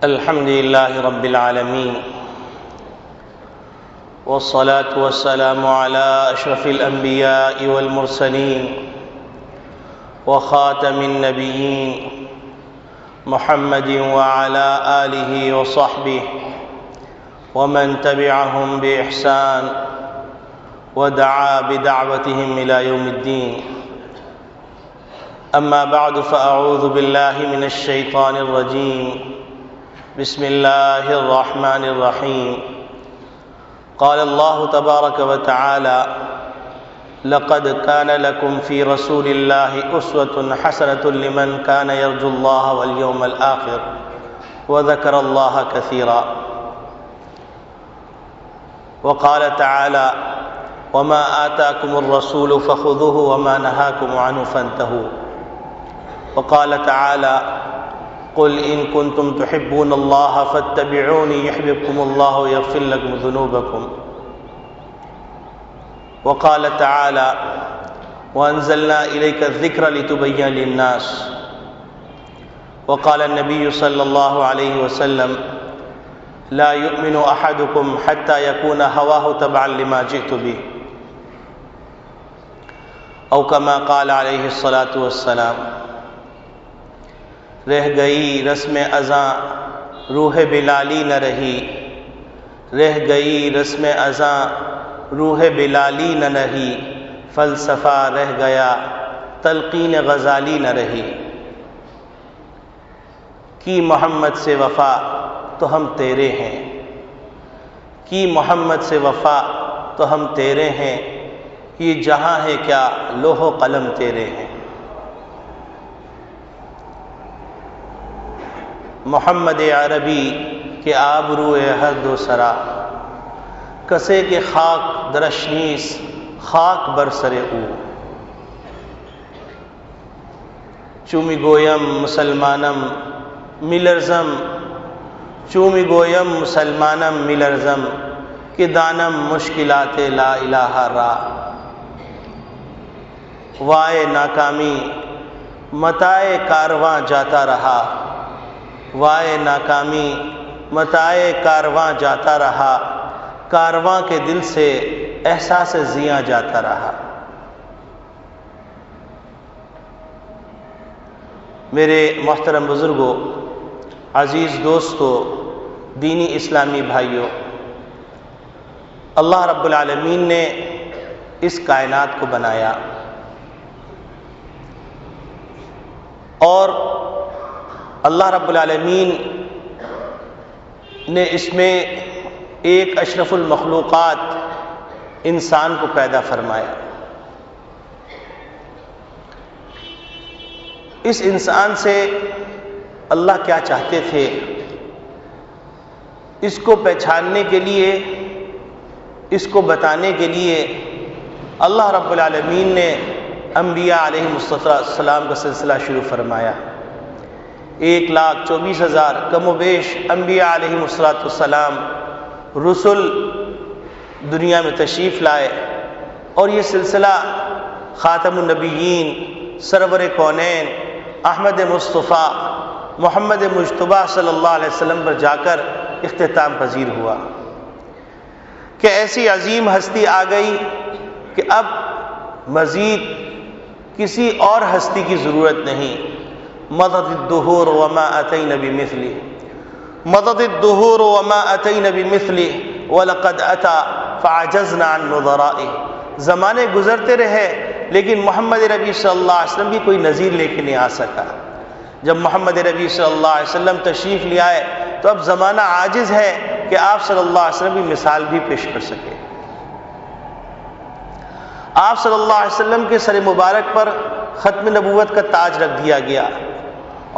الحمد لله رب العالمين، والصلاة والسلام على أشرف الأنبياء والمرسلين وخاتم النبيين محمد وعلى آله وصحبه ومن تبعهم بإحسان ودعا بدعوتهم إلى يوم الدين. أما بعد، فأعوذ بالله من الشيطان الرجيم. بسم الله الرحمن الرحيم. قال الله تبارك وتعالى: لقد كان لكم في رسول الله أسوة حسنة لمن كان يرجو الله واليوم الآخر وذكر الله كثيرا. وقال تعالى: وما آتاكم الرسول فخذوه وما نهاكم عنه فانتهوا. وقال تعالى: قل إن كنتم تحبون الله فاتبعوني يحببكم الله ويغفر لكم ذنوبكم. وقال تعالى: وأنزلنا إليك الذكر لتبين للناس. وقال النبي صلى الله عليه وسلم: لا يؤمن أحدكم حتى يكون هواه تبعا لما جئت به، أو كما قال عليه الصلاة والسلام. رہ گئی رسم ازاں روح بلالی نہ رہی، رہ گئی رسم ازاں روح بلالی نہ رہی، فلسفہ رہ گیا تلقین غزالی نہ رہی. کی محمد سے وفا تو ہم تیرے ہیں، کی محمد سے وفا تو ہم تیرے ہیں، یہ جہاں ہے کیا لوح و قلم تیرے ہیں. محمد عربی کے آبروئے حد و سرا، کسے کے خاک درشنیس خاک برسر او. چومی گویم مسلمانم ملرزم، چومی گویم مسلمانم ملرزم، کہ دانم مشکلات لا الہ را. وائے ناکامی متائے کارواں جاتا رہا، وائے ناکامی متائے کارواں جاتا رہا، کارواں کے دل سے احساس زیاں جاتا رہا. میرے محترم بزرگوں، عزیز دوستوں، دینی اسلامی بھائیوں، اللہ رب العالمین نے اس کائنات کو بنایا اور اللہ رب العالمین نے اس میں ایک اشرف المخلوقات انسان کو پیدا فرمایا. اس انسان سے اللہ کیا چاہتے تھے، اس کو پہچاننے کے لیے، اس کو بتانے کے لیے اللہ رب العالمین نے انبیاء علیہ السلام کا سلسلہ شروع فرمایا. 1,24,000 کم و بیش انبیاء علیہ السلام رسل دنیا میں تشریف لائے، اور یہ سلسلہ خاتم النبیین سرور کونین احمد مصطفیٰ محمد مجتبیٰ صلی اللہ علیہ وسلم پر جا کر اختتام پذیر ہوا کہ ایسی عظیم ہستی آ گئی کہ اب مزید کسی اور ہستی کی ضرورت نہیں. مضت الدہور وما اتین بمثلہ، مضت الدہور وما اتین بمثلہ ولقد اتی فعجزنا عن نظرائہ. زمانے گزرتے رہے لیکن محمد ربی صلی اللہ علیہ وسلم کی کوئی نظیر لے کے نہیں آ سکا. جب محمد ربی صلی اللہ علیہ وسلم تشریف لے آئے تو اب زمانہ عاجز ہے کہ آپ صلی اللہ علیہ وسلم کی مثال بھی پیش کر سکے. آپ صلی اللہ علیہ وسلم کے سر مبارک پر ختم نبوت کا تاج رکھ دیا گیا،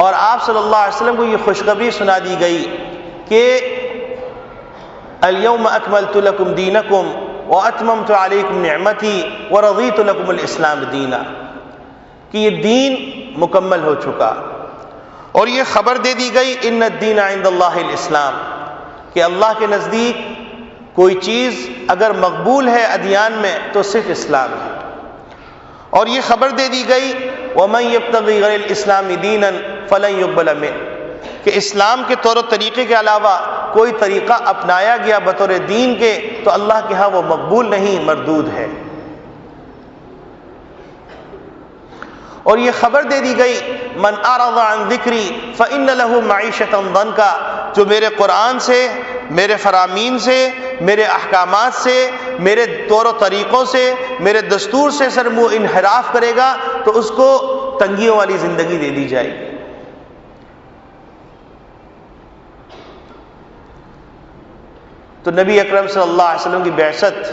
اور آپ صلی اللہ علیہ وسلم کو یہ خوشخبری سنا دی گئی کہ الیوم اکملت لکم دینکم واتممت علیکم نعمتی ورضیت لکم الاسلام دینا، کہ یہ دین مکمل ہو چکا. اور یہ خبر دے دی گئی ان الدین عند اللہ الاسلام، کہ اللہ کے نزدیک کوئی چیز اگر مقبول ہے ادیان میں تو صرف اسلام ہے. اور یہ خبر دے دی گئی وَمَن يَبْتَغِي غَيْرَ الْإِسْلَامِ دِينًا فَلَن يُقْبَلَ مِنْهُ، کہ اسلام کے طور و طریقے کے علاوہ کوئی طریقہ اپنایا گیا بطور دین کے تو اللہ کے ہاں وہ مقبول نہیں، مردود ہے۔ اور یہ خبر دے دی گئی من اعرض عن ذکری فإن له معیشۃ ضنکا، جو میرے قرآن سے، میرے فرامین سے، میرے احکامات سے، میرے طور و طریقوں سے، میرے دستور سے سر منہ انحراف کرے گا تو اس کو تنگیوں والی زندگی دے دی جائے گی۔ تو نبی اکرم صلی اللہ علیہ وسلم کی بعثت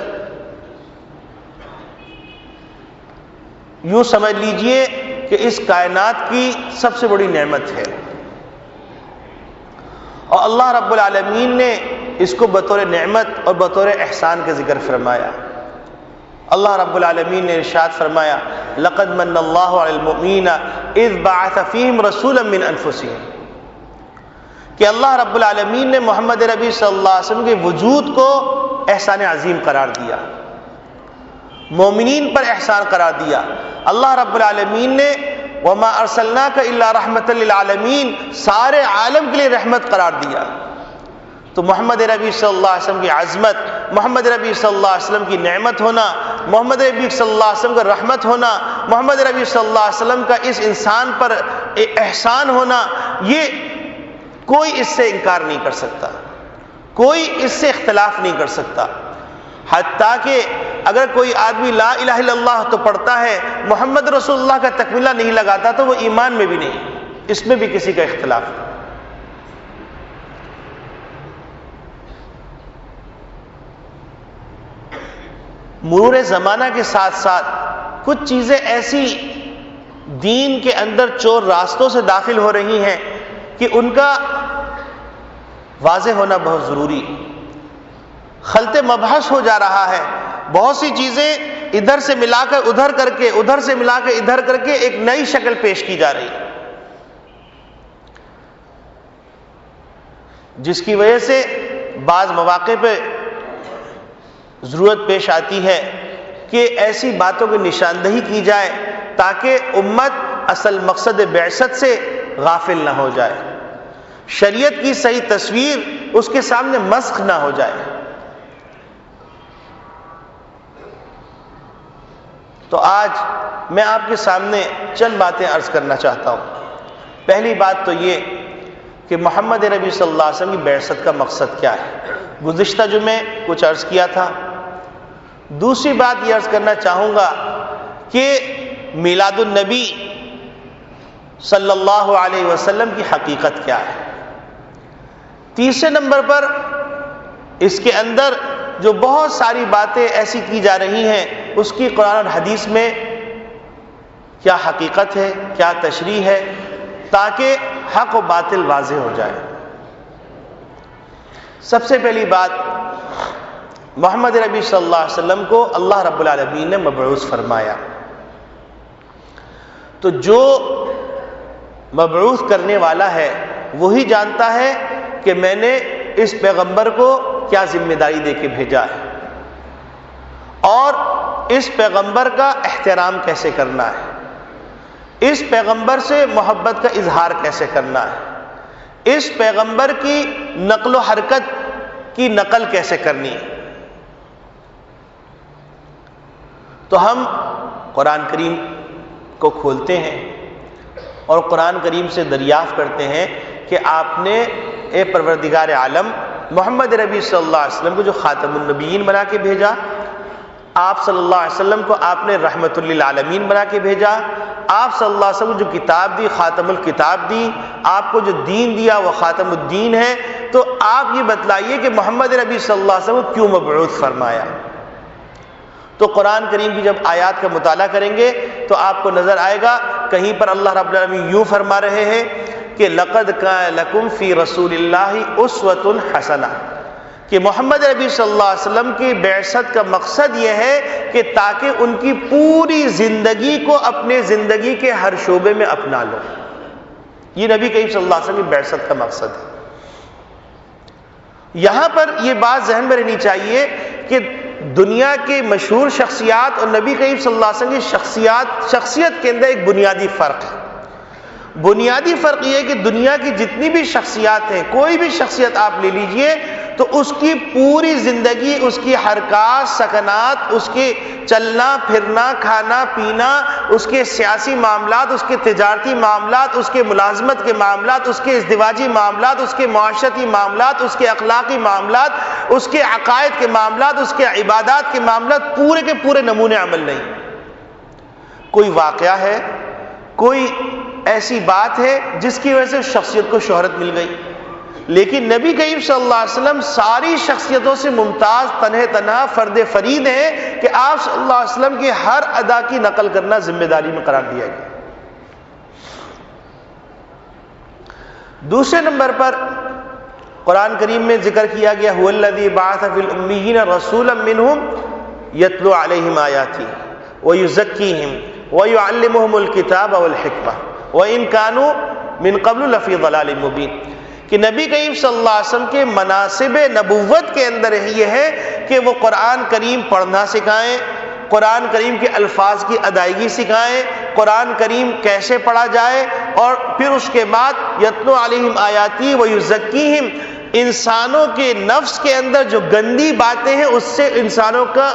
یوں سمجھ لیجئے کہ اس کائنات کی سب سے بڑی نعمت ہے، اور اللہ رب العالمین نے اس کو بطور نعمت اور بطور احسان کا ذکر فرمایا۔ اللہ رب العالمین نے ارشاد فرمایا لقد من اللہ علی المؤمنین اذ بعث فیہم رسولا من انفسہم، کہ اللہ رب العالمین نے محمد ربی صلی اللہ علیہ وسلم کے وجود کو احسان عظیم قرار دیا، مومنین پر احسان قرار دیا۔ اللہ رب العالمین نے وما ارسلناک الا رحمۃ للعالمین، سارے عالم کے لیے رحمت قرار دیا۔ تو محمد ربی صلی اللہ علیہ وسلم کی عظمت، محمد ربی صلی اللہ علیہ وسلم کی نعمت ہونا، محمد ربی صلی اللہ علیہ وسلم کا رحمت ہونا، محمد ربی صلی اللہ علیہ وسلم کا اس انسان پر احسان ہونا، یہ کوئی اس سے انکار نہیں کر سکتا، کوئی اس سے اختلاف نہیں کر سکتا۔ حتیٰ کہ اگر کوئی آدمی لا الہ الا اللہ تو پڑھتا ہے، محمد رسول اللہ کا تکملہ نہیں لگاتا تو وہ ایمان میں بھی نہیں، اس میں بھی کسی کا اختلاف نہیں۔ مرور زمانہ کے ساتھ ساتھ کچھ چیزیں ایسی دین کے اندر چور راستوں سے داخل ہو رہی ہیں کہ ان کا واضح ہونا بہت ضروری، خلط مبحث ہو جا رہا ہے۔ بہت سی چیزیں ادھر سے ملا کر ادھر کر کے، ادھر سے ملا کر ادھر کر کے ایک نئی شکل پیش کی جا رہی ہے، جس کی وجہ سے بعض مواقع پہ ضرورت پیش آتی ہے کہ ایسی باتوں کی نشاندہی کی جائے تاکہ امت اصل مقصد بعثت سے غافل نہ ہو جائے، شریعت کی صحیح تصویر اس کے سامنے مسخ نہ ہو جائے۔ تو آج میں آپ کے سامنے چند باتیں عرض کرنا چاہتا ہوں۔ پہلی بات تو یہ کہ محمد نبی صلی اللہ علیہ وسلم کی بعثت کا مقصد کیا ہے، گزشتہ جمعے کچھ عرض کیا تھا۔ دوسری بات یہ عرض کرنا چاہوں گا کہ میلاد النبی صلی اللہ علیہ وسلم کی حقیقت کیا ہے۔ تیسرے نمبر پر اس کے اندر جو بہت ساری باتیں ایسی کی جا رہی ہیں، اس کی قرآن اور حدیث میں کیا حقیقت ہے، کیا تشریح ہے، تاکہ حق و باطل واضح ہو جائے۔ سب سے پہلی بات، محمد نبی صلی اللہ علیہ وسلم کو اللہ رب العالمین نے مبعوث فرمایا، تو جو مبعوث کرنے والا ہے وہی جانتا ہے کہ میں نے اس پیغمبر کو کیا ذمہ داری دے کے بھیجا ہے، اور اس پیغمبر کا احترام کیسے کرنا ہے، اس پیغمبر سے محبت کا اظہار کیسے کرنا ہے، اس پیغمبر کی نقل و حرکت کی نقل کیسے کرنی ہے۔ تو ہم قرآن کریم کو کھولتے ہیں اور قرآن کریم سے دریافت کرتے ہیں کہ آپ نے اے پروردگار عالم محمد نبی صلی اللہ علیہ وسلم کو جو خاتم النبیین بنا کے بھیجا، آپ صلی اللہ علیہ وسلم کو آپ نے رحمت للعالمین بنا کے بھیجا، آپ صلی اللہ علیہ وسلم کو جو کتاب دی خاتم الکتاب دی، آپ کو جو دین دیا وہ خاتم الدین ہے، تو آپ یہ بتلائیے کہ محمد نبی صلی اللہ علیہ وسلم کو کیوں مبعوث فرمایا۔ تو قرآن کریم کی جب آیات کا مطالعہ کریں گے تو آپ کو نظر آئے گا کہیں پر اللہ رب العالمین یوں فرما رہے ہیں کہ لقد کان لکم فی رسول اللہ اسوۃ حسنہ، کہ محمد نبی صلی اللہ علیہ وسلم کی بعثت کا مقصد یہ ہے کہ تاکہ ان کی پوری زندگی کو اپنے زندگی کے ہر شعبے میں اپنا لو۔ یہ نبی کریم صلی اللہ علیہ وسلم کی بعثت کا مقصد ہے۔ یہاں پر یہ بات ذہن میں رہنی چاہیے کہ دنیا کی مشہور شخصیات اور نبی کریم صلی اللہ علیہ وسلم کی شخصیت کے اندر ایک بنیادی فرق ہے۔ بنیادی فرق یہ ہے کہ دنیا کی جتنی بھی شخصیات ہیں، کوئی بھی شخصیت آپ لے لیجئے تو اس کی پوری زندگی، اس کی حرکات سکنات، اس کے چلنا پھرنا، کھانا پینا، اس کے سیاسی معاملات، اس کے تجارتی معاملات، اس کے ملازمت کے معاملات، اس کے ازدواجی معاملات، اس کے معاشرتی معاملات، اس کے اخلاقی معاملات، اس کے عقائد کے معاملات، اس کے عبادات کے معاملات، پورے کے پورے نمونے عمل نہیں۔ کوئی واقعہ ہے، کوئی ایسی بات ہے جس کی وجہ سے شخصیت کو شہرت مل گئی، لیکن نبی کریم صلی اللہ علیہ وسلم ساری شخصیتوں سے ممتاز، تنہا فرد فرید ہیں کہ آپ صلی اللہ علیہ وسلم کی ہر ادا کی نقل کرنا ذمہ داری میں قرار دیا گیا۔ دوسرے نمبر پر قرآن کریم میں ذکر کیا گیا هو الذی بعث فی الامیین رسولا منہم یتلو علیہم آیاتہ ویزکیہم ویعلمہم الکتاب والحکمہ وَإِن كَانُوا مِن قَبْلُ لَفِي ضَلَالٍ مُبِينٍ، کہ نبی کریم صلی اللہ علیہ وسلم کے مناصب نبوت کے اندر یہ ہے کہ وہ قرآن کریم پڑھنا سکھائیں، قرآن کریم کے الفاظ کی ادائیگی سکھائیں، قرآن کریم کیسے پڑھا جائے، اور پھر اس کے بعد یتلو علیہم آیاتی ویزکیہم، انسانوں کے نفس کے اندر جو گندی باتیں ہیں اس سے انسانوں کا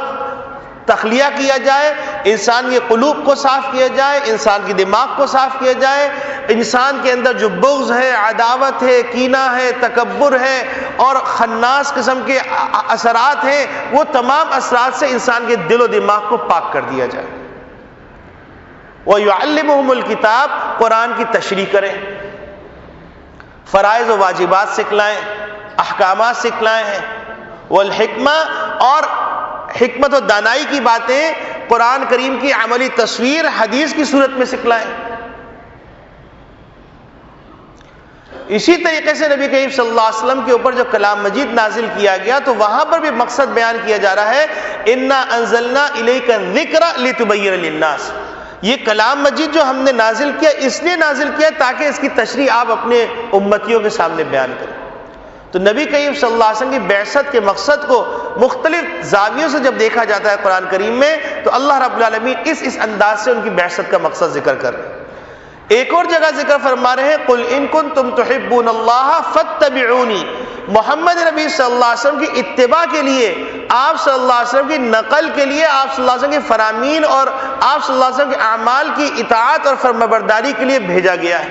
تخلیہ کیا جائے، انسان کے قلوب کو صاف کیا جائے، انسان کی دماغ کو صاف کیا جائے، انسان کے اندر جو بغض ہے، عداوت ہے، کینہ ہے، تکبر ہے اور خناس قسم کے اثرات ہیں، وہ تمام اثرات سے انسان کے دل و دماغ کو پاک کر دیا جائے۔ وَيُعَلِّمُهُمُ الْكِتَابَ، قرآن کی تشریح کریں، فرائض و واجبات سکھلائیں، احکامات سکھلائیں ہیں، والحکمہ، اور حکمت و دانائی کی باتیں قرآن کریم کی عملی تصویر حدیث کی صورت میں سکھلائیں۔ اسی طریقے سے نبی کریم صلی اللہ علیہ وسلم کے اوپر جو کلام مجید نازل کیا گیا تو وہاں پر بھی مقصد بیان کیا جا رہا ہے، اِنَّا أَنزَلْنَا إِلَيْكَ الذِّكْرَ لِتُبَيِّنَ لِلنَّاسِ، یہ کلام مجید جو ہم نے نازل کیا اس لیے نازل کیا تاکہ اس کی تشریح آپ اپنے امتیوں کے سامنے بیان کریں۔ تو نبی کریم صلی اللہ علیہ وسلم کی بعثت کے مقصد کو مختلف زاویوں سے جب دیکھا جاتا ہے قرآن کریم میں تو اللہ رب العالمین اس انداز سے ان کی بعثت کا مقصد ذکر کر رہے ہیں۔ ایک اور جگہ ذکر فرما رہے ہیں قُلْ إِن كُنتُمْ تُحِبُّونَ اللَّهَ فَاتَّبِعُونِي، محمد نبی صلی اللہ علیہ وسلم کی اتباع کے لیے، آپ صلی اللہ علیہ وسلم کی نقل کے لیے، آپ صلی اللہ علیہ وسلم کے فرامین اور آپ صلی اللہ علیہ وسلم کے اعمال کی اطاعت اور فرمانبرداری کے لیے بھیجا گیا ہے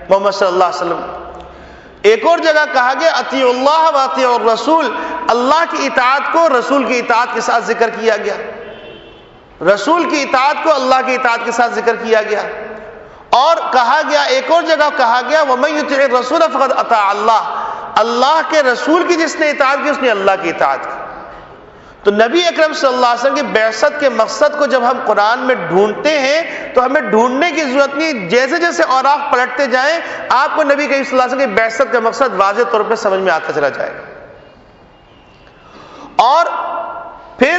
محمد صلی اللہ علیہ وسلم۔ ایک اور جگہ کہا گیا اطیعوا اللہ واطیعوا الرسول، اللہ کی اطاعت کو رسول کی اطاعت کے ساتھ ذکر کیا گیا، رسول کی اطاعت کو اللہ کی اطاعت کے ساتھ ذکر کیا گیا، اور کہا گیا ایک اور جگہ کہا گیا وَمَن يُطِعِ الرَّسُولَ فَقَدْ أَطَاعَ اللَّهَ، اللہ کے رسول کی جس نے اطاعت کی اس نے اللہ کی اطاعت کی۔ تو نبی اکرم صلی اللہ علیہ وسلم کی بعثت کے مقصد کو جب ہم قرآن میں ڈھونڈتے ہیں تو ہمیں ڈھونڈنے کی ضرورت نہیں، جیسے جیسے اوراق پلٹتے جائیں آپ کو نبی کریم صلی اللہ علیہ وسلم کی بعثت کا مقصد واضح طور پہ سمجھ میں آتا چلا جائے گا۔ اور پھر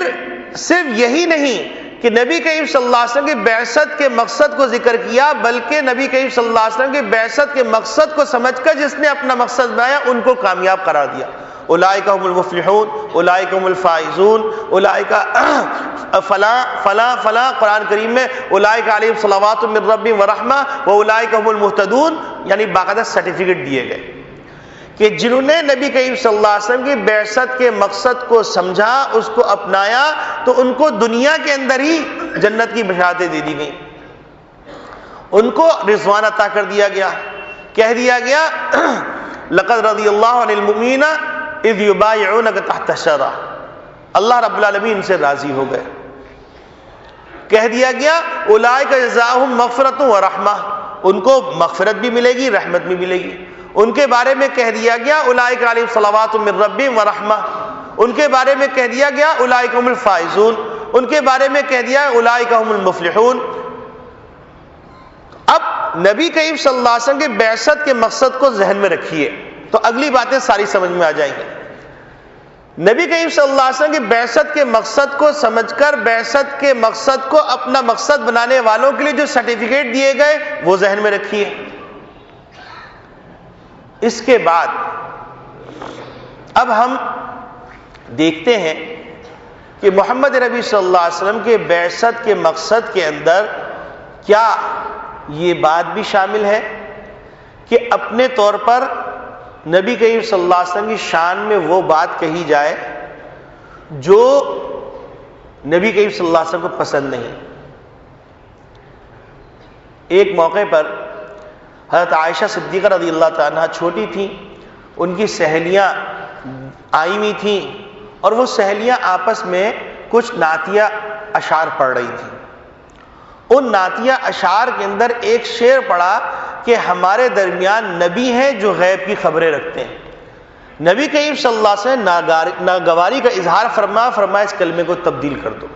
صرف یہی نہیں کہ نبی کریم صلی اللہ علیہ وسلم کی بعثت کے مقصد کو ذکر کیا، بلکہ نبی کریم صلی اللہ علیہ وسلم کی بعثت کے مقصد کو سمجھ کر جس نے اپنا مقصد بنایا ان کو کامیاب قرار دیا۔ اولئک هم المفلحون، اولئک هم الفائزون، اولئک فلاں فلاں فلاں، قرآن کریم میں اولئک علیہم صلوات من ربہم ورحمہ واولئک هم المہتدون، یعنی باقاعدہ سرٹیفکیٹ دیے گئے کہ جنہوں نے نبی کریم صلی اللہ علیہ وسلم کی بعثت کے مقصد کو سمجھا، اس کو اپنایا، تو ان کو دنیا کے اندر ہی جنت کی بشارتیں دے دی گئیں، ان کو رضوان عطا کر دیا گیا، کہہ دیا گیا لقد رضی اللہ عن المؤمنین اذ یبایعونک تحت الشجرہ، اللہ رب العالمین ان سے راضی ہو گئے۔ کہہ دیا گیا اولئک جزاؤہم مغفرۃ ورحمہ، ان کو مغفرت بھی ملے گی، رحمت بھی ملے گی۔ ان کے بارے میں کہہ دیا گیا اولئک علیہم صلوات من ربہم ورحمہ، ان کے بارے میں کہہ دیا گیا اولئک هم الفائزون، ان کے بارے میں کہہ دیا اولئک هم المفلحون۔ اب نبی کریم صلی اللہ علیہ وسلم کے بعثت کے مقصد کو ذہن میں رکھیے تو اگلی باتیں ساری سمجھ میں آ جائیں گی۔ نبی کریم صلی اللہ علیہ وسلم کی بعثت کے مقصد کو سمجھ کر بعثت کے مقصد کو اپنا مقصد بنانے والوں کے لیے جو سرٹیفکیٹ دیے گئے وہ ذہن میں رکھیے۔ اس کے بعد اب ہم دیکھتے ہیں کہ محمد نبی صلی اللہ علیہ وسلم کے بعثت کے مقصد کے اندر کیا یہ بات بھی شامل ہے کہ اپنے طور پر نبی کریم صلی اللہ علیہ وسلم کی شان میں وہ بات کہی جائے جو نبی کریم صلی اللہ علیہ وسلم کو پسند نہیں. ایک موقع پر حضرت عائشہ صدیقہ رضی اللہ تعالیٰ عنہ چھوٹی تھیں، ان کی سہیلیاں آئی ہوئی تھیں اور وہ سہیلیاں آپس میں کچھ نعتیہ اشعار پڑھ رہی تھیں. ان نعتیہ اشعار کے اندر ایک شعر پڑھا کہ ہمارے درمیان نبی ہیں جو غیب کی خبریں رکھتے ہیں. نبی کریم صلی اللہ علیہ وسلم ناگواری کا اظہار فرمایا اس کلمے کو تبدیل کر دو.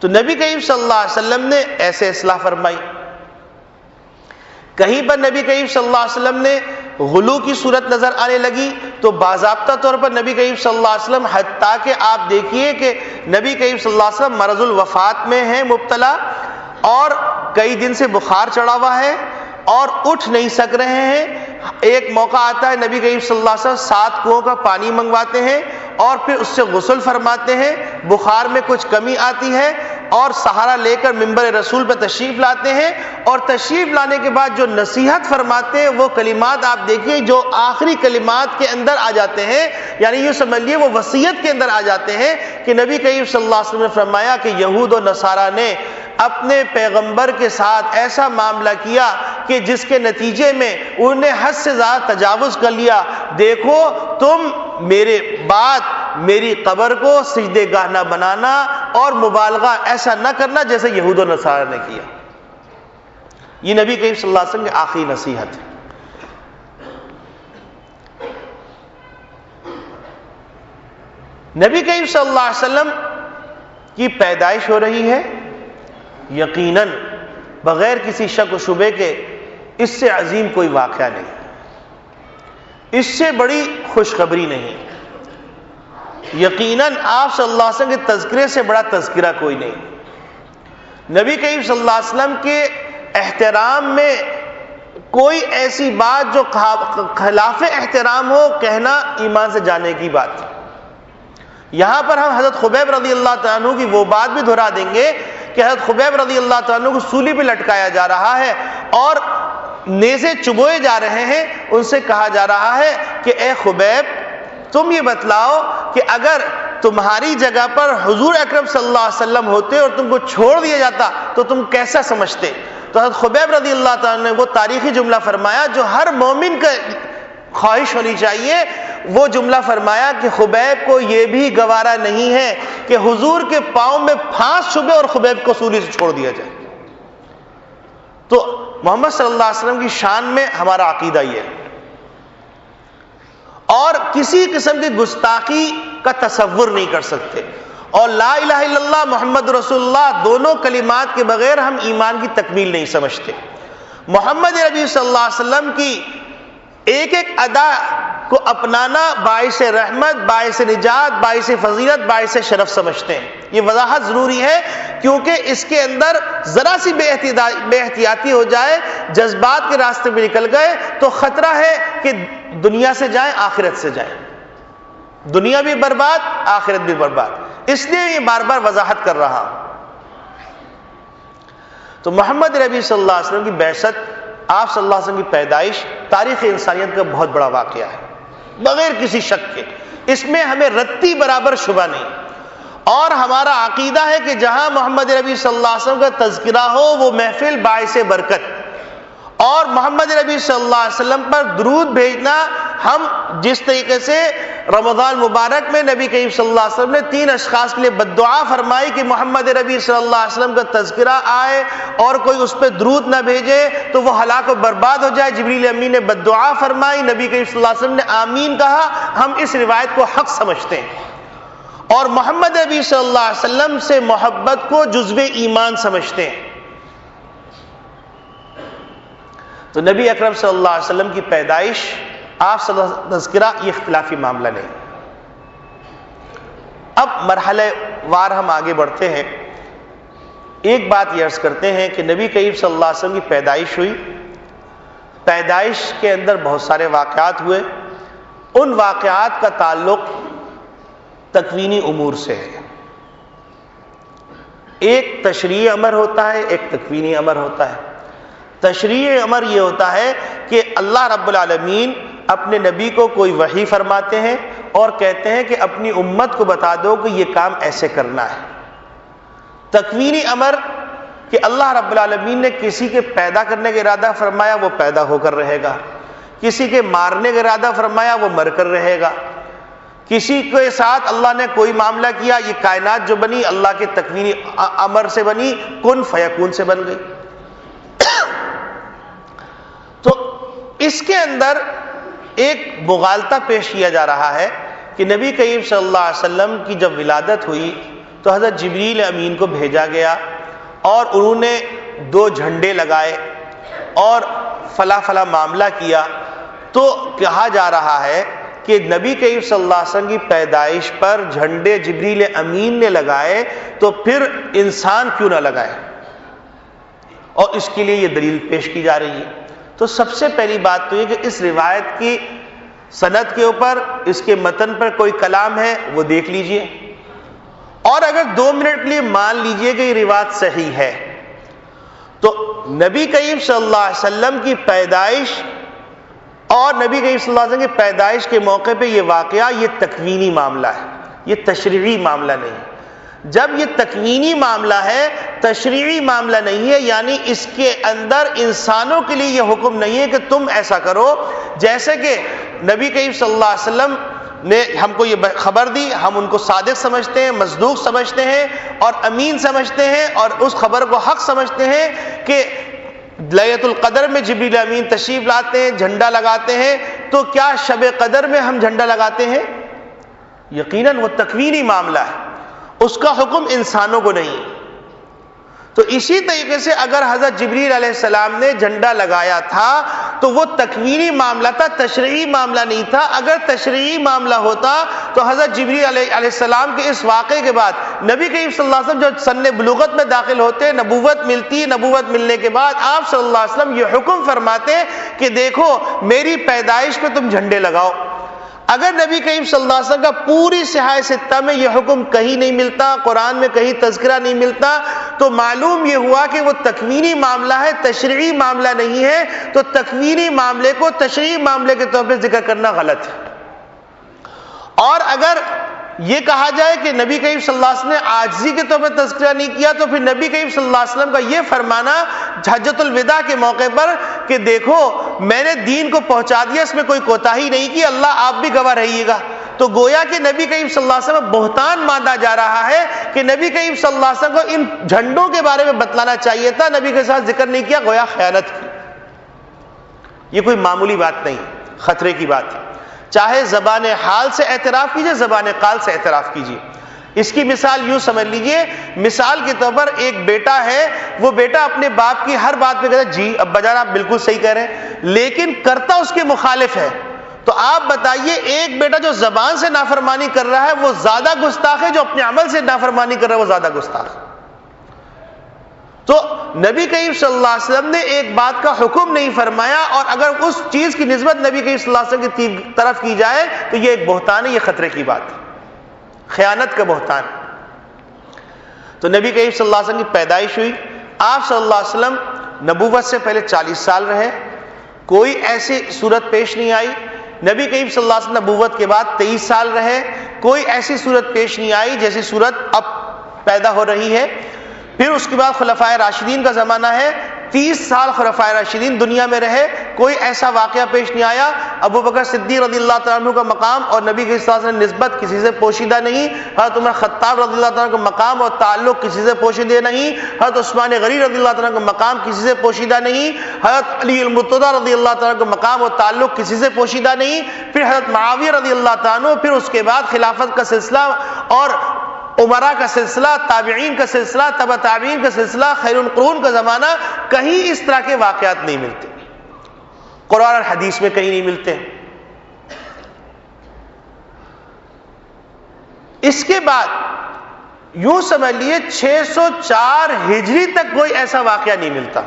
تو نبی کریم صلی اللہ علیہ وسلم نے ایسے اصلاح فرمائی. کہیں پر نبی کریم صلی اللہ علیہ وسلم نے غلو کی صورت نظر آنے لگی تو باضابطہ طور پر نبی کریم صلی اللہ علیہ وسلم، حتیٰ کہ آپ دیکھیے کہ نبی کریم صلی اللہ علیہ وسلم مرض الوفات میں ہیں مبتلا اور کئی دن سے بخار چڑھا ہوا ہے اور اٹھ نہیں سک رہے ہیں. ایک موقع آتا ہے نبی کریم صلی اللہ علیہ وسلم 7 کنوؤں کا پانی منگواتے ہیں اور پھر اس سے غسل فرماتے ہیں. بخار میں کچھ کمی آتی ہے اور سہارا لے کر منبر رسول پہ تشریف لاتے ہیں اور تشریف لانے کے بعد جو نصیحت فرماتے ہیں وہ کلمات آپ دیکھیے جو آخری کلمات کے اندر آ جاتے ہیں، یعنی یہ سمجھ لیے وہ وصیت کے اندر آ جاتے ہیں کہ نبی کریم صلی اللہ علیہ وسلم نے فرمایا کہ یہود و نصارہ نے اپنے پیغمبر کے ساتھ ایسا معاملہ کیا کہ جس کے نتیجے میں انہوں نے حد سے زیادہ تجاوز کر لیا. دیکھو تم میرے بعد میری قبر کو سجدے گاہ نہ بنانا اور مبالغہ ایسا نہ کرنا جیسے یہود و نصارہ نے کیا. یہ نبی کریم صلی اللہ علیہ وسلم کی آخری نصیحت ہے. نبی کریم صلی اللہ علیہ وسلم کی پیدائش ہو رہی ہے، یقیناً بغیر کسی شک و شبے کے اس سے عظیم کوئی واقعہ نہیں، اس سے بڑی خوشخبری نہیں. یقیناً آپ صلی اللہ علیہ وسلم کے تذکرے سے بڑا تذکرہ کوئی نہیں. نبی کریم صلی اللہ علیہ وسلم کے احترام میں کوئی ایسی بات جو خلاف احترام ہو کہنا ایمان سے جانے کی بات. یہاں پر ہم حضرت خبیب رضی اللہ تعالیٰ عنہ کی وہ بات بھی دہرا دیں گے کہ حضرت خبیب رضی اللہ تعالیٰ عنہ کو سولی پہ لٹکایا جا رہا ہے اور نیزے چبوئے جا رہے ہیں. ان سے کہا جا رہا ہے کہ اے خبیب تم یہ بتلاؤ کہ اگر تمہاری جگہ پر حضور اکرم صلی اللہ علیہ وسلم ہوتے اور تم کو چھوڑ دیا جاتا تو تم کیسا سمجھتے. تو حضرت خبیب رضی اللہ تعالیٰ نے وہ تاریخی جملہ فرمایا جو ہر مومن کا خواہش ہونی چاہیے. وہ جملہ فرمایا کہ خبیب کو یہ بھی گوارا نہیں ہے کہ حضور کے پاؤں میں پھانس چبھے اور خبیب کو سولی سے چھوڑ دیا جائے. تو محمد صلی اللہ علیہ وسلم کی شان میں ہمارا عقیدہ یہ ہے اور کسی قسم کی گستاخی کا تصور نہیں کر سکتے. اور لا الہ الا اللہ محمد رسول اللہ دونوں کلمات کے بغیر ہم ایمان کی تکمیل نہیں سمجھتے. محمد نبی صلی اللہ علیہ وسلم کی ایک ایک ادا کو اپنانا باعث رحمت، باعث نجات، باعث فضیلت، باعث شرف سمجھتے ہیں. یہ وضاحت ضروری ہے کیونکہ اس کے اندر ذرا سی بے احتیاطی ہو جائے، جذبات کے راستے میں نکل گئے تو خطرہ ہے کہ دنیا سے جائیں آخرت سے جائیں. دنیا بھی برباد، آخرت بھی برباد. اس لیے یہ بار بار وضاحت کر رہا ہوں. تو محمد نبی صلی اللہ علیہ وسلم کی بعثت، آپ صلی اللہ علیہ وسلم کی پیدائش تاریخ انسانیت کا بہت بڑا واقعہ ہے بغیر کسی شک کے. اس میں ہمیں رتی برابر شبہ نہیں. اور ہمارا عقیدہ ہے کہ جہاں محمد نبی صلی اللہ علیہ وسلم کا تذکرہ ہو وہ محفل باعث برکت. اور محمد نبی صلی اللہ علیہ وسلم پر درود بھیجنا، ہم جس طریقے سے رمضان مبارک میں نبی کریم صلی اللہ علیہ وسلم نے 3 اشخاص کے لیے بددعا فرمائی کہ محمد نبی صلی اللہ علیہ وسلم کا تذکرہ آئے اور کوئی اس پہ درود نہ بھیجے تو وہ ہلاک و برباد ہو جائے. جبریل امین نے بددعا فرمائی، نبی کریم صلی اللہ علیہ وسلم نے آمین کہا. ہم اس روایت کو حق سمجھتے ہیں اور محمد نبی صلی اللہ علیہ وسلم سے محبت کو جزو ایمان سمجھتے ہیں. تو نبی اکرم صلی اللہ علیہ وسلم کی پیدائش، آپ صلی اللہ علیہ وسلم تذکرہ، یہ اختلافی معاملہ نہیں. اب مرحلہ وار ہم آگے بڑھتے ہیں. ایک بات یہ عرض کرتے ہیں کہ نبی کریم صلی اللہ علیہ وسلم کی پیدائش ہوئی. پیدائش کے اندر بہت سارے واقعات ہوئے. ان واقعات کا تعلق تکوینی امور سے ہے. ایک تشریعی امر ہوتا ہے، ایک تکوینی امر ہوتا ہے. تشریعی امر یہ ہوتا ہے کہ اللہ رب العالمین اپنے نبی کو کوئی وحی فرماتے ہیں اور کہتے ہیں کہ اپنی امت کو بتا دو کہ یہ کام ایسے کرنا ہے۔ تکوینی امر کہ اللہ رب العالمین نے کسی کے پیدا کرنے کا ارادہ فرمایا، وہ پیدا ہو کر رہے گا، کسی کے مارنے کا ارادہ فرمایا، وہ مر کر رہے گا، کسی کے ساتھ اللہ نے کوئی معاملہ کیا، یہ کائنات جو بنی اللہ کے تکوینی امر سے بنی، کن فیکون سے بن گئی۔ تو اس کے اندر ایک مغالطہ پیش کیا جا رہا ہے کہ نبی کریم صلی اللہ علیہ وسلم کی جب ولادت ہوئی تو حضرت جبریل امین کو بھیجا گیا اور انہوں نے 2 جھنڈے لگائے اور فلاں فلاں معاملہ کیا، تو کہا جا رہا ہے کہ نبی کریم صلی اللہ علیہ وسلم کی پیدائش پر جھنڈے جبریل امین نے لگائے تو پھر انسان کیوں نہ لگائے، اور اس کے لیے یہ دلیل پیش کی جا رہی ہے۔ تو سب سے پہلی بات تو یہ کہ اس روایت کی سند کے اوپر، اس کے متن پر کوئی کلام ہے وہ دیکھ لیجئے، اور اگر 2 منٹ کے لیے مان لیجئے کہ یہ روایت صحیح ہے تو نبی کریم صلی اللہ علیہ وسلم کی پیدائش اور نبی کریم صلی اللہ علیہ وسلم کی پیدائش کے موقع پہ یہ واقعہ یہ تکوینی معاملہ ہے، یہ تشریعی معاملہ نہیں ہے۔ جب یہ تکوینی معاملہ ہے، تشریعی معاملہ نہیں ہے، یعنی اس کے اندر انسانوں کے لیے یہ حکم نہیں ہے کہ تم ایسا کرو، جیسے کہ نبی کریم صلی اللہ علیہ وسلم نے ہم کو یہ خبر دی، ہم ان کو صادق سمجھتے ہیں، مصدوق سمجھتے ہیں اور امین سمجھتے ہیں، اور اس خبر کو حق سمجھتے ہیں کہ لیلۃ القدر میں جبریل امین تشریف لاتے ہیں، جھنڈا لگاتے ہیں، تو کیا شب قدر میں ہم جھنڈا لگاتے ہیں؟ یقیناً وہ تکوینی معاملہ ہے، اس کا حکم انسانوں کو نہیں۔ تو اسی طریقے سے اگر حضرت جبریل علیہ السلام نے جھنڈا لگایا تھا تو وہ تکوینی معاملہ تھا، تشریعی معاملہ نہیں تھا۔ اگر تشریعی معاملہ ہوتا تو حضرت جبریل علیہ السلام کے اس واقعے کے بعد نبی کریم صلی اللہ علیہ وسلم جو سن بلوغت میں داخل ہوتے، نبوت ملتی، نبوت ملنے کے بعد آپ صلی اللہ علیہ وسلم یہ حکم فرماتے کہ دیکھو میری پیدائش پہ تم جھنڈے لگاؤ۔ اگر نبی کریم صلی اللہ علیہ وسلم کا پوری صحائف ستہ میں یہ حکم کہیں نہیں ملتا، قرآن میں کہیں تذکرہ نہیں ملتا، تو معلوم یہ ہوا کہ وہ تکوینی معاملہ ہے، تشریعی معاملہ نہیں ہے۔ تو تکوینی معاملے کو تشریعی معاملے کے طور پہ ذکر کرنا غلط ہے۔ اور اگر یہ کہا جائے کہ نبی کریم صلی اللہ علیہ وسلم نے عاجزی کے طور پر تذکرہ نہیں کیا، تو پھر نبی کریم صلی اللہ علیہ وسلم کا یہ فرمانا حجۃ الوداع کے موقع پر کہ دیکھو میں نے دین کو پہنچا دیا، اس میں کوئی کوتاہی نہیں کی، اللہ آپ بھی گواہ رہیے گا، تو گویا کہ نبی کریم صلی اللہ علیہ وسلم بہتان مانا جا رہا ہے کہ نبی کریم صلی اللہ علیہ وسلم کو ان جھنڈوں کے بارے میں بتلانا چاہیے تھا، نبی کے ساتھ ذکر نہیں کیا، گویا خیانت کی۔ یہ کوئی معمولی بات نہیں، خطرے کی بات ہے۔ چاہے زبان حال سے اعتراف کیجئے، زبان قال سے اعتراف کیجئے۔ اس کی مثال یوں سمجھ لیجئے، مثال کے طور پر ایک بیٹا ہے، وہ بیٹا اپنے باپ کی ہر بات پہ کہتا ہے جی ابا جان آپ بالکل صحیح کہہ رہے ہیں، لیکن کرتا اس کے مخالف ہے، تو آپ بتائیے ایک بیٹا جو زبان سے نافرمانی کر رہا ہے وہ زیادہ گستاخ ہے، جو اپنے عمل سے نافرمانی کر رہا ہے وہ زیادہ گستاخ ہے؟ تو نبی کریم صلی اللہ علیہ وسلم نے ایک بات کا حکم نہیں فرمایا، اور اگر اس چیز کی نسبت نبی کریم صلی اللہ علیہ وسلم کی طرف کی جائے تو یہ ایک بہتان ہے، یہ خطرے کی بات ہے، خیانت کا بہتان۔ تو نبی کریم صلی اللہ علیہ وسلم کی پیدائش ہوئی، آپ صلی اللہ علیہ وسلم نبوت سے پہلے 40 سال رہے، کوئی ایسی صورت پیش نہیں آئی۔ نبی کریم صلی اللہ علیہ وسلم نبوت کے بعد 23 سال رہے، کوئی ایسی صورت پیش نہیں آئی جیسی صورت اب پیدا ہو رہی ہے۔ پھر اس کے بعد خلفائے راشدین کا زمانہ ہے، 30 سال خلفائے راشدین دنیا میں رہے، کوئی ایسا واقعہ پیش نہیں آیا۔ ابو بکر صدیق رضی اللہ تعالیٰ عنہ کا مقام اور نبی کے صلی اللہ علیہ وسلم نسبت کسی سے پوشیدہ نہیں، حضرت عمر خطاب رضی اللہ تعالیٰ عنہ کا مقام اور تعلق کسی سے پوشیدہ نہیں، حضرت عثمان غنی رضی اللہ تعالیٰ عنہ کا مقام کسی سے پوشیدہ نہیں، حضرت علی المرتضیٰ رضی اللہ تعالیٰ عنہ کا مقام اور تعلق کسی سے پوشیدہ نہیں، پھر حضرت معاویہ رضی اللہ تعالیٰ عنہ، پھر اس کے بعد خلافت کا سلسلہ اور عمرہ کا سلسلہ، تابعین کا سلسلہ، تبع تابعین کا سلسلہ، خیر القرون کا زمانہ، کہیں اس طرح کے واقعات نہیں ملتے، قرآن اور حدیث میں کہیں نہیں ملتے۔ اس کے بعد یوں سمجھ لیے 604 ہجری تک کوئی ایسا واقعہ نہیں ملتا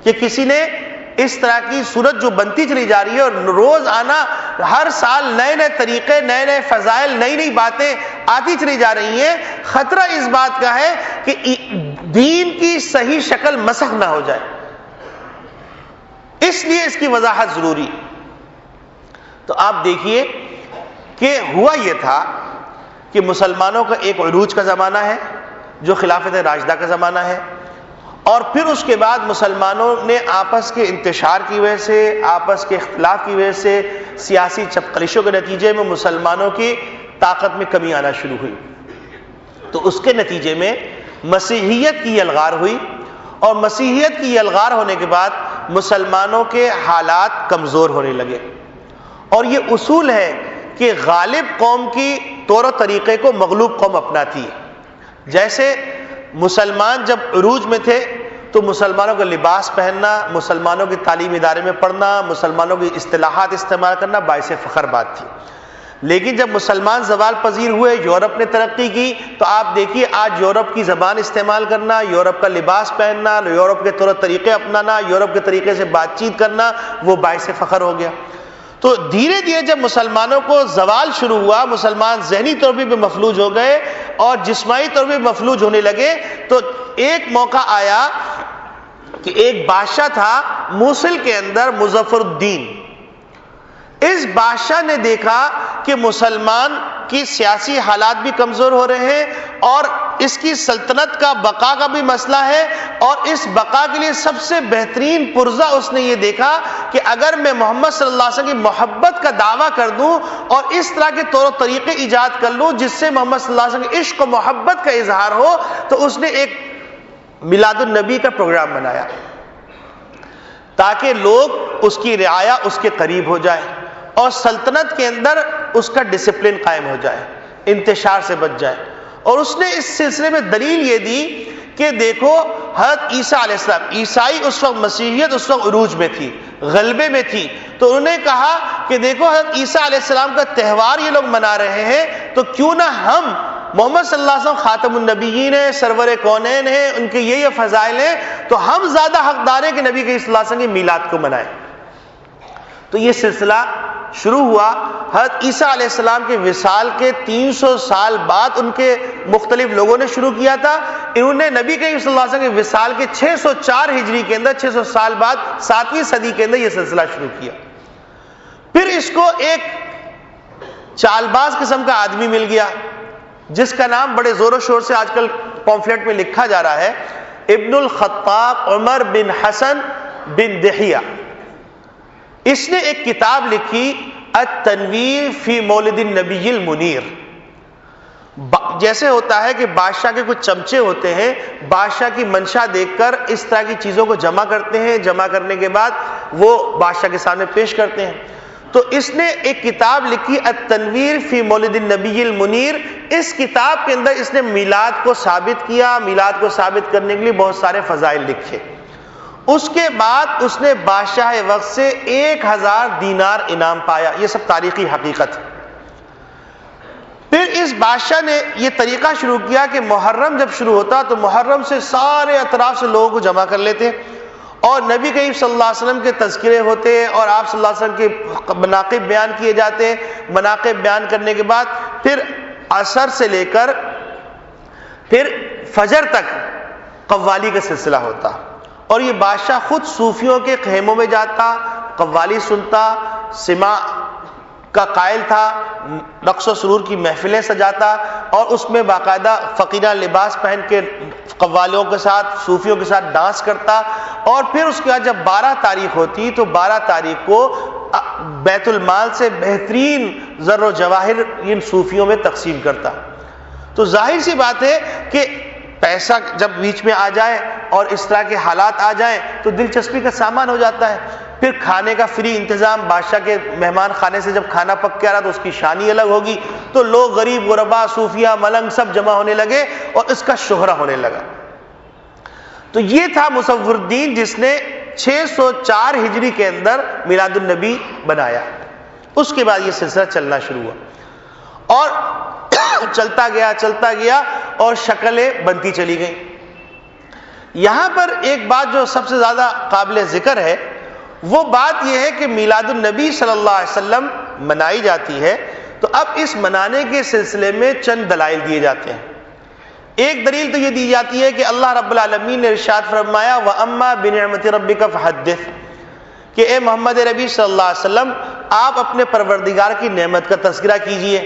کہ کسی نے اس طرح کی صورت جو بنتی چلی جا رہی ہے، اور روز آنا ہر سال نئے نئے طریقے، نئے نئے فضائل، نئی نئی باتیں آتی چلی جا رہی ہیں۔ خطرہ اس بات کا ہے کہ دین کی صحیح شکل مسخ نہ ہو جائے، اس لیے اس کی وضاحت ضروری۔ تو آپ دیکھیے کہ ہوا یہ تھا کہ مسلمانوں کا ایک عروج کا زمانہ ہے جو خلافت راشدہ کا زمانہ ہے، اور پھر اس کے بعد مسلمانوں نے آپس کے انتشار کی وجہ سے، آپس کے اختلاف کی وجہ سے، سیاسی چپقلشوں کے نتیجے میں مسلمانوں کی طاقت میں کمی آنا شروع ہوئی۔ تو اس کے نتیجے میں مسیحیت کی الغار ہوئی، اور مسیحیت کی الغار ہونے کے بعد مسلمانوں کے حالات کمزور ہونے لگے۔ اور یہ اصول ہے کہ غالب قوم کی طور و طریقے کو مغلوب قوم اپناتی ہے۔ جیسے مسلمان جب عروج میں تھے تو مسلمانوں کا لباس پہننا، مسلمانوں کی تعلیمی ادارے میں پڑھنا، مسلمانوں کی اصطلاحات استعمال کرنا باعث فخر بات تھی۔ لیکن جب مسلمان زوال پذیر ہوئے، یورپ نے ترقی کی، تو آپ دیکھیے آج یورپ کی زبان استعمال کرنا، یورپ کا لباس پہننا، یورپ کے طور و طریقے اپنانا، یورپ کے طریقے سے بات چیت کرنا، وہ باعث فخر ہو گیا۔ تو دھیرے دھیرے جب مسلمانوں کو زوال شروع ہوا، مسلمان ذہنی طور پہ بھی مفلوج ہو گئے اور جسمانی طور پہ مفلوج ہونے لگے، تو ایک موقع آیا کہ ایک بادشاہ تھا موصل کے اندر، مظفر الدین۔ اس بادشاہ نے دیکھا کہ مسلمان کی سیاسی حالات بھی کمزور ہو رہے ہیں، اور اس کی سلطنت کا بقا کا بھی مسئلہ ہے، اور اس بقا کے لیے سب سے بہترین پرزہ اس نے یہ دیکھا کہ اگر میں محمد صلی اللہ علیہ وسلم کی محبت کا دعویٰ کر دوں اور اس طرح کے طور و طریقے ایجاد کر لوں جس سے محمد صلی اللہ علیہ وسلم کے عشق و محبت کا اظہار ہو، تو اس نے ایک میلاد النبی کا پروگرام بنایا تاکہ لوگ اس کی رعایا اس کے قریب ہو جائے اور سلطنت کے اندر اس کا ڈسپلن قائم ہو جائے، انتشار سے بچ جائے۔ اور اس نے اس سلسلے میں دلیل یہ دی کہ دیکھو حضرت عیسیٰ علیہ السلام، عیسائی اس وقت، مسیحیت اس وقت عروج میں تھی، غلبے میں تھی، تو انہوں نے کہا کہ دیکھو حضرت عیسیٰ علیہ السلام کا تہوار یہ لوگ منا رہے ہیں، تو کیوں نہ ہم، محمد صلی اللہ علیہ وسلم خاتم النبیین ہیں، سرور کونین ہیں، ان کے یہ فضائل ہیں، تو ہم زیادہ حقدار ہیں کہ نبی کے صلی اللہ علیہ وسلم کی میلاد کو منائیں۔ تو یہ سلسلہ شروع ہوا۔ حضرت عیسیٰ علیہ السلام کے وصال کے 300 سال بعد ان کے مختلف لوگوں نے شروع کیا تھا۔ انہوں نے نبی کریم صلی اللہ علیہ وسلم کے وصال کے 604 ہجری کے اندر، 600 سال بعد 7ویں صدی کے اندر یہ سلسلہ شروع کیا۔ پھر اس کو ایک چال باز قسم کا آدمی مل گیا جس کا نام بڑے زور و شور سے آج کل پامفلیٹ میں لکھا جا رہا ہے، ابن الخطاب عمر بن حسن بن دحیہ۔ اس نے ایک کتاب لکھی التنویر فی مولد النبی المنیر۔ جیسے ہوتا ہے کہ بادشاہ کے کچھ چمچے ہوتے ہیں، بادشاہ کی منشا دیکھ کر اس طرح کی چیزوں کو جمع کرتے ہیں، جمع کرنے کے بعد وہ بادشاہ کے سامنے پیش کرتے ہیں۔ تو اس نے ایک کتاب لکھی التنویر فی مولد النبی المنیر۔ اس کتاب کے اندر اس نے میلاد کو ثابت کیا، میلاد کو ثابت کرنے کے لیے بہت سارے فضائل لکھے۔ اس کے بعد اس نے بادشاہ وقت سے 1000 دینار انعام پایا۔ یہ سب تاریخی حقیقت ہے۔ پھر اس بادشاہ نے یہ طریقہ شروع کیا کہ محرم جب شروع ہوتا تو محرم سے سارے اطراف سے لوگوں کو جمع کر لیتے، اور نبی کریم صلی اللہ علیہ وسلم کے تذکرے ہوتے اور آپ صلی اللہ علیہ وسلم کے مناقب بیان کیے جاتے۔ مناقب بیان کرنے کے بعد پھر عصر سے لے کر پھر فجر تک قوالی کا سلسلہ ہوتا، اور یہ بادشاہ خود صوفیوں کے خیموں میں جاتا، قوالی سنتا، سماع کا قائل تھا، رقص و سرور کی محفلیں سجاتا، اور اس میں باقاعدہ فقیرہ لباس پہن کے قوالیوں کے ساتھ، صوفیوں کے ساتھ ڈانس کرتا۔ اور پھر اس کے بعد جب 12 تاریخ ہوتی تو 12 تاریخ کو بیت المال سے بہترین زر و جواہر ان صوفیوں میں تقسیم کرتا۔ تو ظاہر سی بات ہے کہ پیسہ جب بیچ میں آ جائے اور اس طرح کے حالات آ جائیں تو دلچسپی کا سامان ہو جاتا ہے۔ پھر کھانے کا فری انتظام، بادشاہ کے مہمان خانے سے جب کھانا پک کے آ رہا تو اس کی شانی الگ ہوگی، تو لوگ غریب غربا، صوفیہ، ملنگ سب جمع ہونے لگے اور اس کا شہرہ ہونے لگا۔ تو یہ تھا مظفر الدین جس نے 604 ہجری کے اندر میلاد النبی بنایا۔ اس کے بعد یہ سلسلہ چلنا شروع ہوا اور چلتا گیا اور شکلیں بنتی چلی گئیں۔ یہاں پر ایک بات جو سب سے زیادہ قابل ذکر ہے وہ بات یہ ہے کہ میلاد النبی صلی اللہ علیہ وسلم منائی جاتی ہے، تو اب اس منانے کے سلسلے میں چند دلائل دیے جاتے ہیں۔ ایک دلیل تو یہ دی جاتی ہے کہ اللہ رب العالمین نے ارشاد فرمایا وَأَمَّا بِنِعْمَةِ رَبِّكَ فَحَدِّثْ، کہ اے محمد ربی صلی اللہ علیہ وسلم آپ اپنے پروردگار کی نعمت کا تذکرہ کیجئے،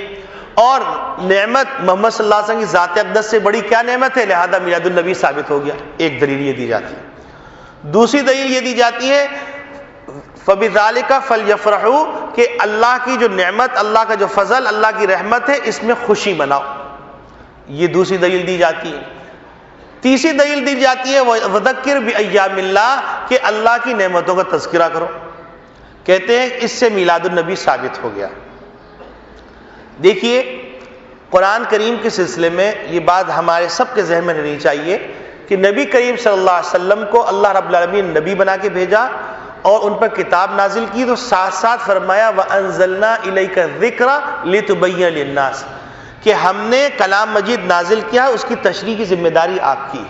اور نعمت محمد صلی اللہ علیہ وسلم کی ذات اقدس سے بڑی کیا نعمت ہے، لہذا میلاد النبی ثابت ہو گیا۔ ایک دلیل یہ دی جاتی ہے۔ دوسری دلیل یہ دی جاتی ہے فَبِذَلِكَ فَلْيَفْرَحُوا، کہ اللہ کی جو نعمت، اللہ کا جو فضل، اللہ کی رحمت ہے، اس میں خوشی مناؤ، یہ دوسری دلیل دی جاتی ہے۔ تیسری دلیل دی جاتی ہے وَذَكِّرْ بِأَيَّامِ اللَّهِ، کہ اللہ کی نعمتوں کا تذکرہ کرو، کہتے ہیں اس سے میلاد النبی ثابت ہو گیا۔ دیکھیے قرآن کریم کے سلسلے میں یہ بات ہمارے سب کے ذہن میں رہنی چاہیے کہ نبی کریم صلی اللہ علیہ وسلم کو اللہ رب العالمین نبی بنا کے بھیجا اور ان پر کتاب نازل کی، تو ساتھ ساتھ فرمایا وَأَنزَلْنَا إِلَيْكَ الذِّكْرَ لِتُبَيِّنَ لِلنَّاسِ، کہ ہم نے کلام مجید نازل کیا، اس کی تشریح کی ذمہ داری آپ کی۔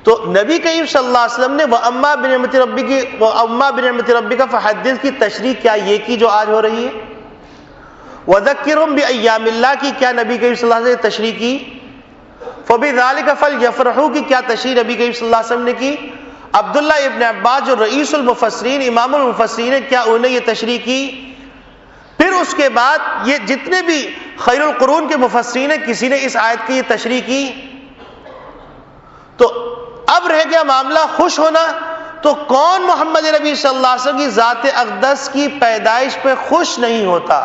تو نبی کریم صلی اللہ علیہ وسلم نے وَأَمَّا بِنِعْمَتِ رَبِّكَ فَحَدِّثْ کی تشریح کیا یہ کی جو آج ہو رہی ہے، وَذَكِّرْهُمْ بِأَيَّامِ اللَّهِ کی کیا نبی کریم صلی اللہ علیہ وسلم نے تشریح کی، فَبِذَلِكَ فَلْيَفْرَحُوا کی کیا تشریح نبی کریم صلی اللہ علیہ وسلم نے کی، عبداللہ ابن عباس جو رئیس المفسرین، امام المفسرین ہے، کیا انہوں نے یہ تشریح کی؟ پھر اس کے بعد یہ جتنے بھی خیر القرون کے مفسرین ہیں، کسی نے اس آیت کی یہ تشریح کی؟ تو اب رہ گیا معاملہ خوش ہونا، تو کون محمد نبی صلی اللہ علیہ وسلم کی ذات اقدس کی پیدائش پہ خوش نہیں ہوتا؟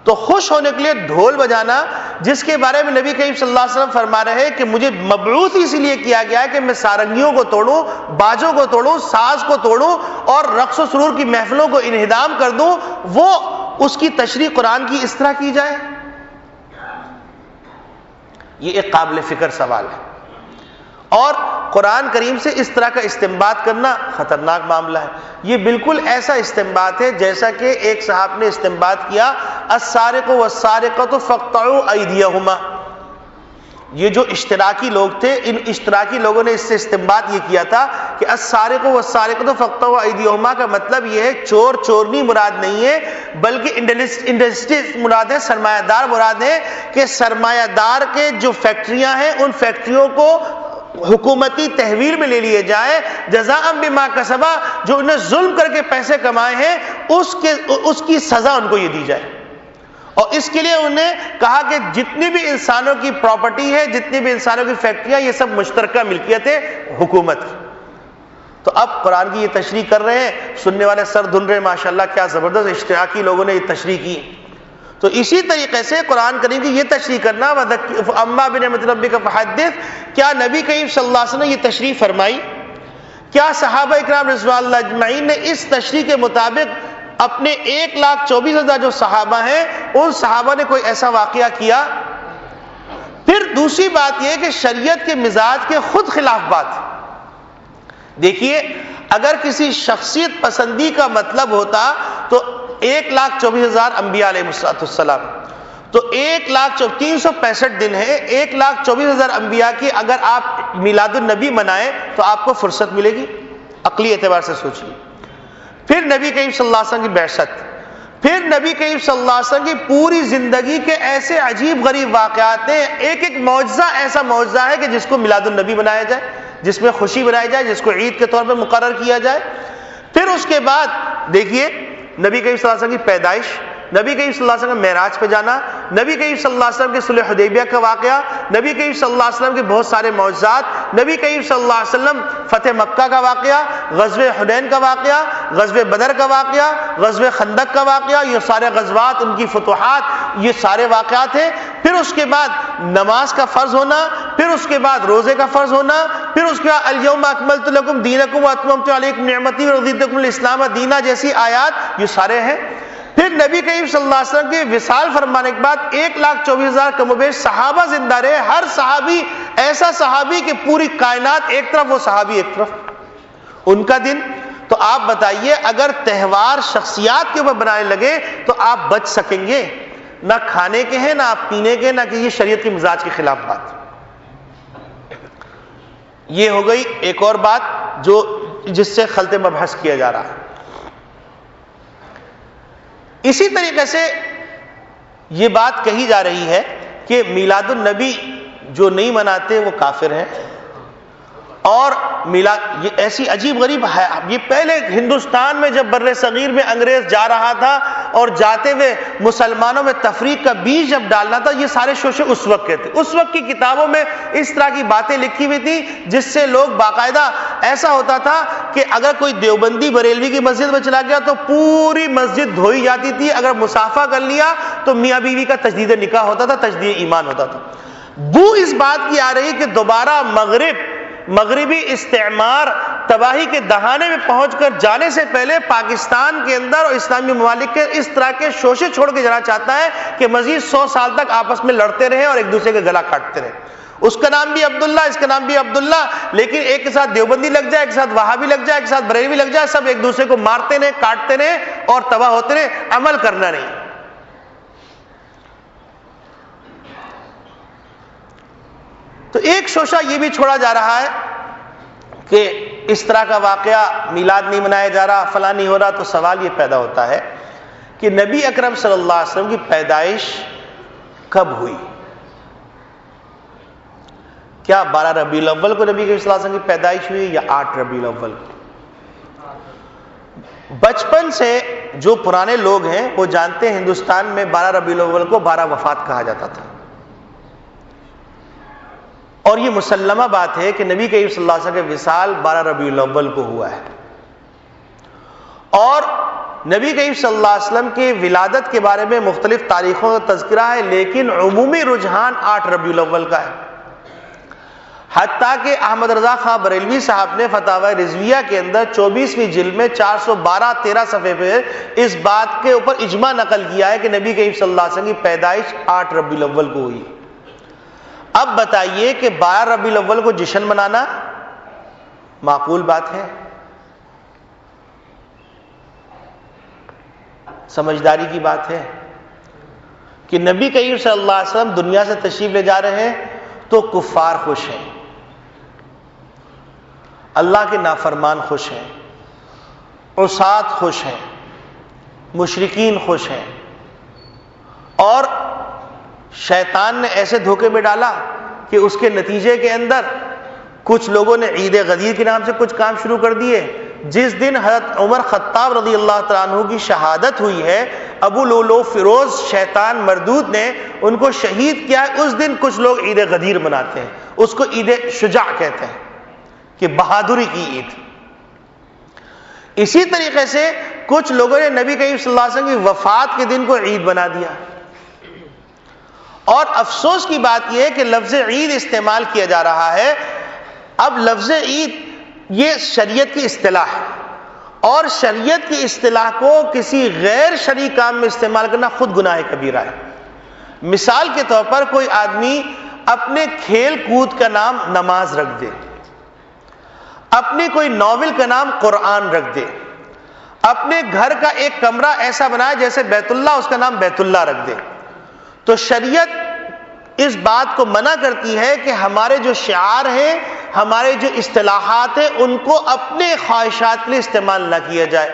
تو خوش ہونے کے لیے ڈھول بجانا، جس کے بارے میں نبی کریم صلی اللہ علیہ وسلم فرما رہے ہیں کہ مجھے مبعوث اسی لیے کیا گیا ہے کہ میں سارنگیوں کو توڑوں، باجوں کو توڑوں، ساز کو توڑوں اور رقص و سرور کی محفلوں کو انہدام کر دوں، وہ اس کی تشریح قرآن کی اس طرح کی جائے؟ یہ ایک قابل فکر سوال ہے، اور قرآن کریم سے اس طرح کا استنباط کرنا خطرناک معاملہ ہے۔ یہ بالکل ایسا استنباط ہے جیسا کہ ایک صاحب نے استنباط کیا السارق والسارقۃ فاقطعوا ایدیہما، یہ جو اشتراکی لوگ تھے، ان اشتراکی لوگوں نے اس سے استنباط یہ کیا تھا کہ السارق والسارقۃ فاقطعوا ایدیہما کا مطلب یہ ہے چور چورنی مراد نہیں ہے، بلکہ انڈسٹریز مراد ہے، سرمایہ دار مراد ہے، کہ سرمایہ دار کے جو فیکٹریاں ہیں ان فیکٹریوں کو حکومتی تحویل میں لے لیے جائے، جزاء بما کسبا، جو انہیں ظلم کر کے پیسے کمائے ہیں اس کی سزا ان کو یہ دی جائے۔ اور اس کے لیے انہوں نے کہا کہ جتنی بھی انسانوں کی پراپرٹی ہے، جتنی بھی انسانوں کی فیکٹریاں، یہ سب مشترکہ ملکیت ہے حکومت کی۔ تو اب قرآن کی یہ تشریح کر رہے ہیں، سننے والے سر دھن رہے ہیں، ماشاءاللہ کیا زبردست اشتراکی لوگوں نے یہ تشریح کی۔ تو اسی طریقے سے قرآن کریم کی یہ تشریح کرنا اما بنعمت ربک فحدث، کیا نبی کریم صلی اللہ علیہ وسلم نے یہ تشریح فرمائی؟ کیا صحابہ اکرام رضوان اللہ اجمعین نے اس تشریح کے مطابق اپنے 1,24,000 جو صحابہ ہیں ان صحابہ نے کوئی ایسا واقعہ کیا؟ پھر دوسری بات یہ کہ شریعت کے مزاج کے خود خلاف بات۔ دیکھیے اگر کسی شخصیت پسندی کا مطلب ہوتا تو 1,24,000 انبیاء علیہ السلام، تو 365 دن ہے، 1,24,000 انبیاء کی اگر آپ میلاد النبی منائیں تو آپ کو فرصت ملے گی؟ عقلی اعتبار سے سوچیے۔ پھر نبی کریم صلی اللہ علیہ وسلم کی بعثت، پھر نبی کریم صلی اللہ علیہ وسلم کی پوری زندگی کے ایسے عجیب غریب واقعات ہیں، ایک ایک معجزہ ایسا معجزہ ہے کہ جس کو میلاد النبی بنایا جائے، جس میں خوشی منائی جائے، جس کو عید کے طور پہ مقرر کیا جائے۔ پھر اس کے بعد دیکھیے نبی کریم صلی اللہ علیہ وسلم کی پیدائش، نبی کریم صلی اللہ علیہ وسلم معراج پہ جانا، نبی کریم صلی اللہ علیہ وسلم کے صلح حدیبیہ کا واقعہ، نبی کریم صلی اللہ علیہ وسلم کے بہت سارے معجزات، نبی کریم صلی اللہ علیہ وسلم فتح مکہ کا واقعہ، غزوہ حنین کا واقعہ، غزوہ بدر کا واقعہ، غزوہ خندق کا واقعہ، یہ سارے غزوات، ان کی فتوحات، یہ سارے واقعات ہیں۔ پھر اس کے بعد نماز کا فرض ہونا، پھر اس کے بعد روزے کا فرض ہونا، پھر اس کے بعد الیوم اکملت لکم دینکم واتممت علیکم نعمتی ورضیت لکم الاسلام دینا جیسی آیات، یہ سارے ہیں۔ پھر نبی کریم صلی اللہ علیہ وسلم کے وصال فرمانے کے بعد 1,24,000 کم و بیش صحابہ زندہ رہے، ہر صحابی ایسا صحابی کہ پوری کائنات ایک طرف، وہ صحابی ایک طرف، ان کا دن۔ تو آپ بتائیے اگر تہوار شخصیات کے اوپر بنانے لگے تو آپ بچ سکیں گے؟ نہ کھانے کے ہیں، نہ آپ پینے کے، نہ کہ یہ شریعت کے مزاج کے خلاف بات۔ یہ ہو گئی ایک اور بات جس سے خلط مبحث کیا جا رہا ہے۔ اسی طریقے سے یہ بات کہی جا رہی ہے کہ میلاد النبی جو نہیں مناتے وہ کافر ہیں، اور میلاد، یہ ایسی عجیب غریب ہے، یہ پہلے ہندوستان میں جب بر صغیر میں انگریز جا رہا تھا اور جاتے ہوئے مسلمانوں میں تفریق کا بیج جب ڈالنا تھا، یہ سارے شوشے اس وقت کے تھے۔ اس وقت کی کتابوں میں اس طرح کی باتیں لکھی ہوئی تھی جس سے لوگ باقاعدہ، ایسا ہوتا تھا کہ اگر کوئی دیوبندی بریلوی کی مسجد میں چلا گیا تو پوری مسجد دھوئی جاتی تھی، اگر مصافحہ کر لیا تو میاں بیوی کا تجدید نکاح ہوتا تھا، تجدید ایمان ہوتا تھا۔ بو اس بات کی آ رہی کہ دوبارہ مغربی استعمار تباہی کے دہانے میں پہنچ کر جانے سے پہلے پاکستان کے اندر اور اسلامی ممالک کے اس طرح کے شوشے چھوڑ کے جانا چاہتا ہے کہ مزید 100 سال تک آپس میں لڑتے رہے اور ایک دوسرے کا گلا کاٹتے رہے۔ اس کا نام بھی عبداللہ، اس کا نام بھی عبداللہ، لیکن ایک کے ساتھ دیوبندی لگ جائے، ایک کے ساتھ وہابی لگ جائے، ایک کے ساتھ بریلوی لگ جائے، سب ایک دوسرے کو مارتے رہے، کاٹتے رہے اور تباہ ہوتے رہے، عمل کرنا نہیں۔ تو ایک شوشہ یہ بھی چھوڑا جا رہا ہے کہ اس طرح کا واقعہ، میلاد نہیں منایا جا رہا، فلاں نہیں ہو رہا، تو سوال یہ پیدا ہوتا ہے کہ نبی اکرم صلی اللہ علیہ وسلم کی پیدائش کب ہوئی؟ کیا 12 ربیع الاول کو نبی صلی اللہ علیہ وسلم کی پیدائش ہوئی یا 8 ربیع الاول کو؟ بچپن سے جو پرانے لوگ ہیں وہ جانتے ہیں ہندوستان میں 12 ربیع الاول کو 12 وفات کہا جاتا تھا، اور یہ مسلمہ بات ہے کہ نبی کریم صلی اللہ علیہ وسلم کے وصال 12 ربیع الاول کو ہوا ہے، اور نبی کریم صلی اللہ علیہ وسلم کی ولادت کے بارے میں مختلف تاریخوں کا تذکرہ ہے، لیکن عمومی رجحان 8 ربیع الاول کا ہے۔ حتیٰ کہ احمد رضا خان بریلوی صاحب نے فتاوی رضویہ کے اندر 24ویں جلد میں 412-13 صفحے پہ اس بات کے اوپر اجماع نقل کیا ہے کہ نبی کریم صلی اللہ علیہ وسلم کی پیدائش 8 ربیع الاول کو ہوئی۔ اب بتائیے کہ 12 ربیع الاول کو جشن منانا معقول بات ہے؟ سمجھداری کی بات ہے کہ نبی کریم صلی اللہ علیہ وسلم دنیا سے تشریف لے جا رہے ہیں تو کفار خوش ہیں، اللہ کے نافرمان خوش ہیں، عصات خوش ہیں، مشرکین خوش ہیں، اور شیطان نے ایسے دھوکے میں ڈالا کہ اس کے نتیجے کے اندر کچھ لوگوں نے عید غدیر کے نام سے کچھ کام شروع کر دیے۔ جس دن حضرت عمر خطاب رضی اللہ تعالیٰ عنہ کی شہادت ہوئی ہے، ابو لولو فیروز شیطان مردود نے ان کو شہید کیا ہے، اس دن کچھ لوگ عید غدیر مناتے ہیں، اس کو عید شجاع کہتے ہیں کہ بہادری کی عید۔ اسی طریقے سے کچھ لوگوں نے نبی کریم صلی اللہ علیہ وسلم کی وفات کے دن کو عید بنا دیا، اور افسوس کی بات یہ ہے کہ لفظ عید استعمال کیا جا رہا ہے۔ اب لفظ عید یہ شریعت کی اصطلاح ہے، اور شریعت کی اصطلاح کو کسی غیر شرعی کام میں استعمال کرنا خود گناہ کبیرہ ہے۔ مثال کے طور پر کوئی آدمی اپنے کھیل کود کا نام نماز رکھ دے، اپنی کوئی ناول کا نام قرآن رکھ دے، اپنے گھر کا ایک کمرہ ایسا بنائے جیسے بیت اللہ، اس کا نام بیت اللہ رکھ دے، تو شریعت اس بات کو منع کرتی ہے کہ ہمارے جو شعار ہیں، ہمارے جو اصطلاحات ہیں، ان کو اپنے خواہشات کے لیے استعمال نہ کیا جائے۔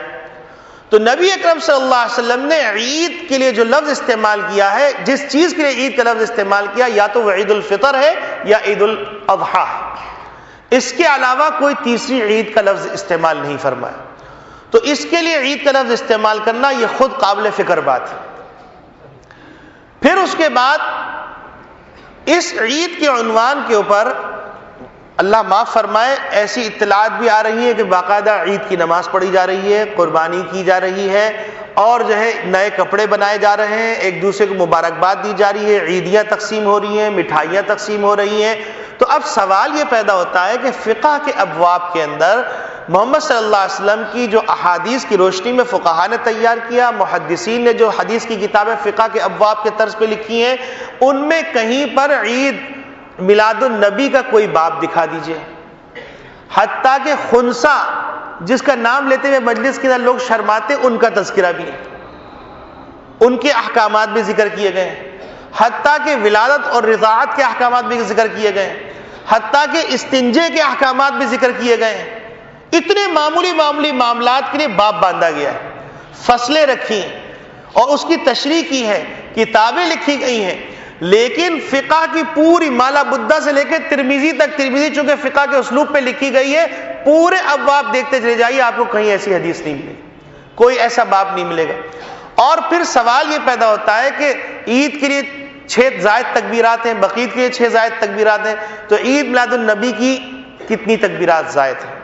تو نبی اکرم صلی اللہ علیہ وسلم نے عید کے لیے جو لفظ استعمال کیا ہے، جس چیز کے لیے عید کا لفظ استعمال کیا، یا تو وہ عید الفطر ہے یا عید الاضحیٰ ہے، اس کے علاوہ کوئی تیسری عید کا لفظ استعمال نہیں فرمایا۔ تو اس کے لیے عید کا لفظ استعمال کرنا یہ خود قابل فکر بات ہے۔ پھر اس کے بعد اس عید کے عنوان کے اوپر اللہ معاف فرمائے ایسی اطلاعات بھی آ رہی ہیں کہ باقاعدہ عید کی نماز پڑھی جا رہی ہے، قربانی کی جا رہی ہے، اور جو ہے نئے کپڑے بنائے جا رہے ہیں، ایک دوسرے کو مبارکباد دی جا رہی ہے، عیدیاں تقسیم ہو رہی ہیں، مٹھائیاں تقسیم ہو رہی ہیں۔ تو اب سوال یہ پیدا ہوتا ہے کہ فقہ کے ابواب کے اندر محمد صلی اللہ علیہ وسلم کی جو احادیث کی روشنی میں فقہا نے تیار کیا، محدثین نے جو حدیث کی کتابیں فقہ کے ابواب کے طرز پہ لکھی ہیں، ان میں کہیں پر عید میلاد النبی کا کوئی باب دکھا دیجئے۔ حتیٰ کہ خنثی جس کا نام لیتے ہوئے مجلس کے اندر لوگ شرماتے، ان کا تذکرہ بھی ہے، ان کے احکامات بھی ذکر کیے گئے ہیں، حتیٰ کہ ولادت اور رضاعت کے احکامات بھی ذکر کیے گئے ہیں، حتیٰ کہ استنجے کے احکامات بھی ذکر کیے گئے ہیں۔ اتنے معمولی معاملات کے لیے باب باندھا گیا ہے، فصلیں رکھی ہیں، اور اس کی تشریح کی ہے، کتابیں لکھی گئی ہیں۔ لیکن فقہ کی پوری مالا بدہ سے لے کے ترمذی تک، ترمذی چونکہ فقہ کے اسلوب پہ لکھی گئی ہے، پورے ابواب دیکھتے چلے جائیے، آپ کو کہیں ایسی حدیث نہیں ملے گی، کوئی ایسا باب نہیں ملے گا۔ اور پھر سوال یہ پیدا ہوتا ہے کہ عید کے لیے 6 زائد تکبیرات ہیں، بقرعید کے لیے 6 زائد تکبیرات ہیں، تو عید میلاد النبی کی کتنی تکبیرات زائد ہیں؟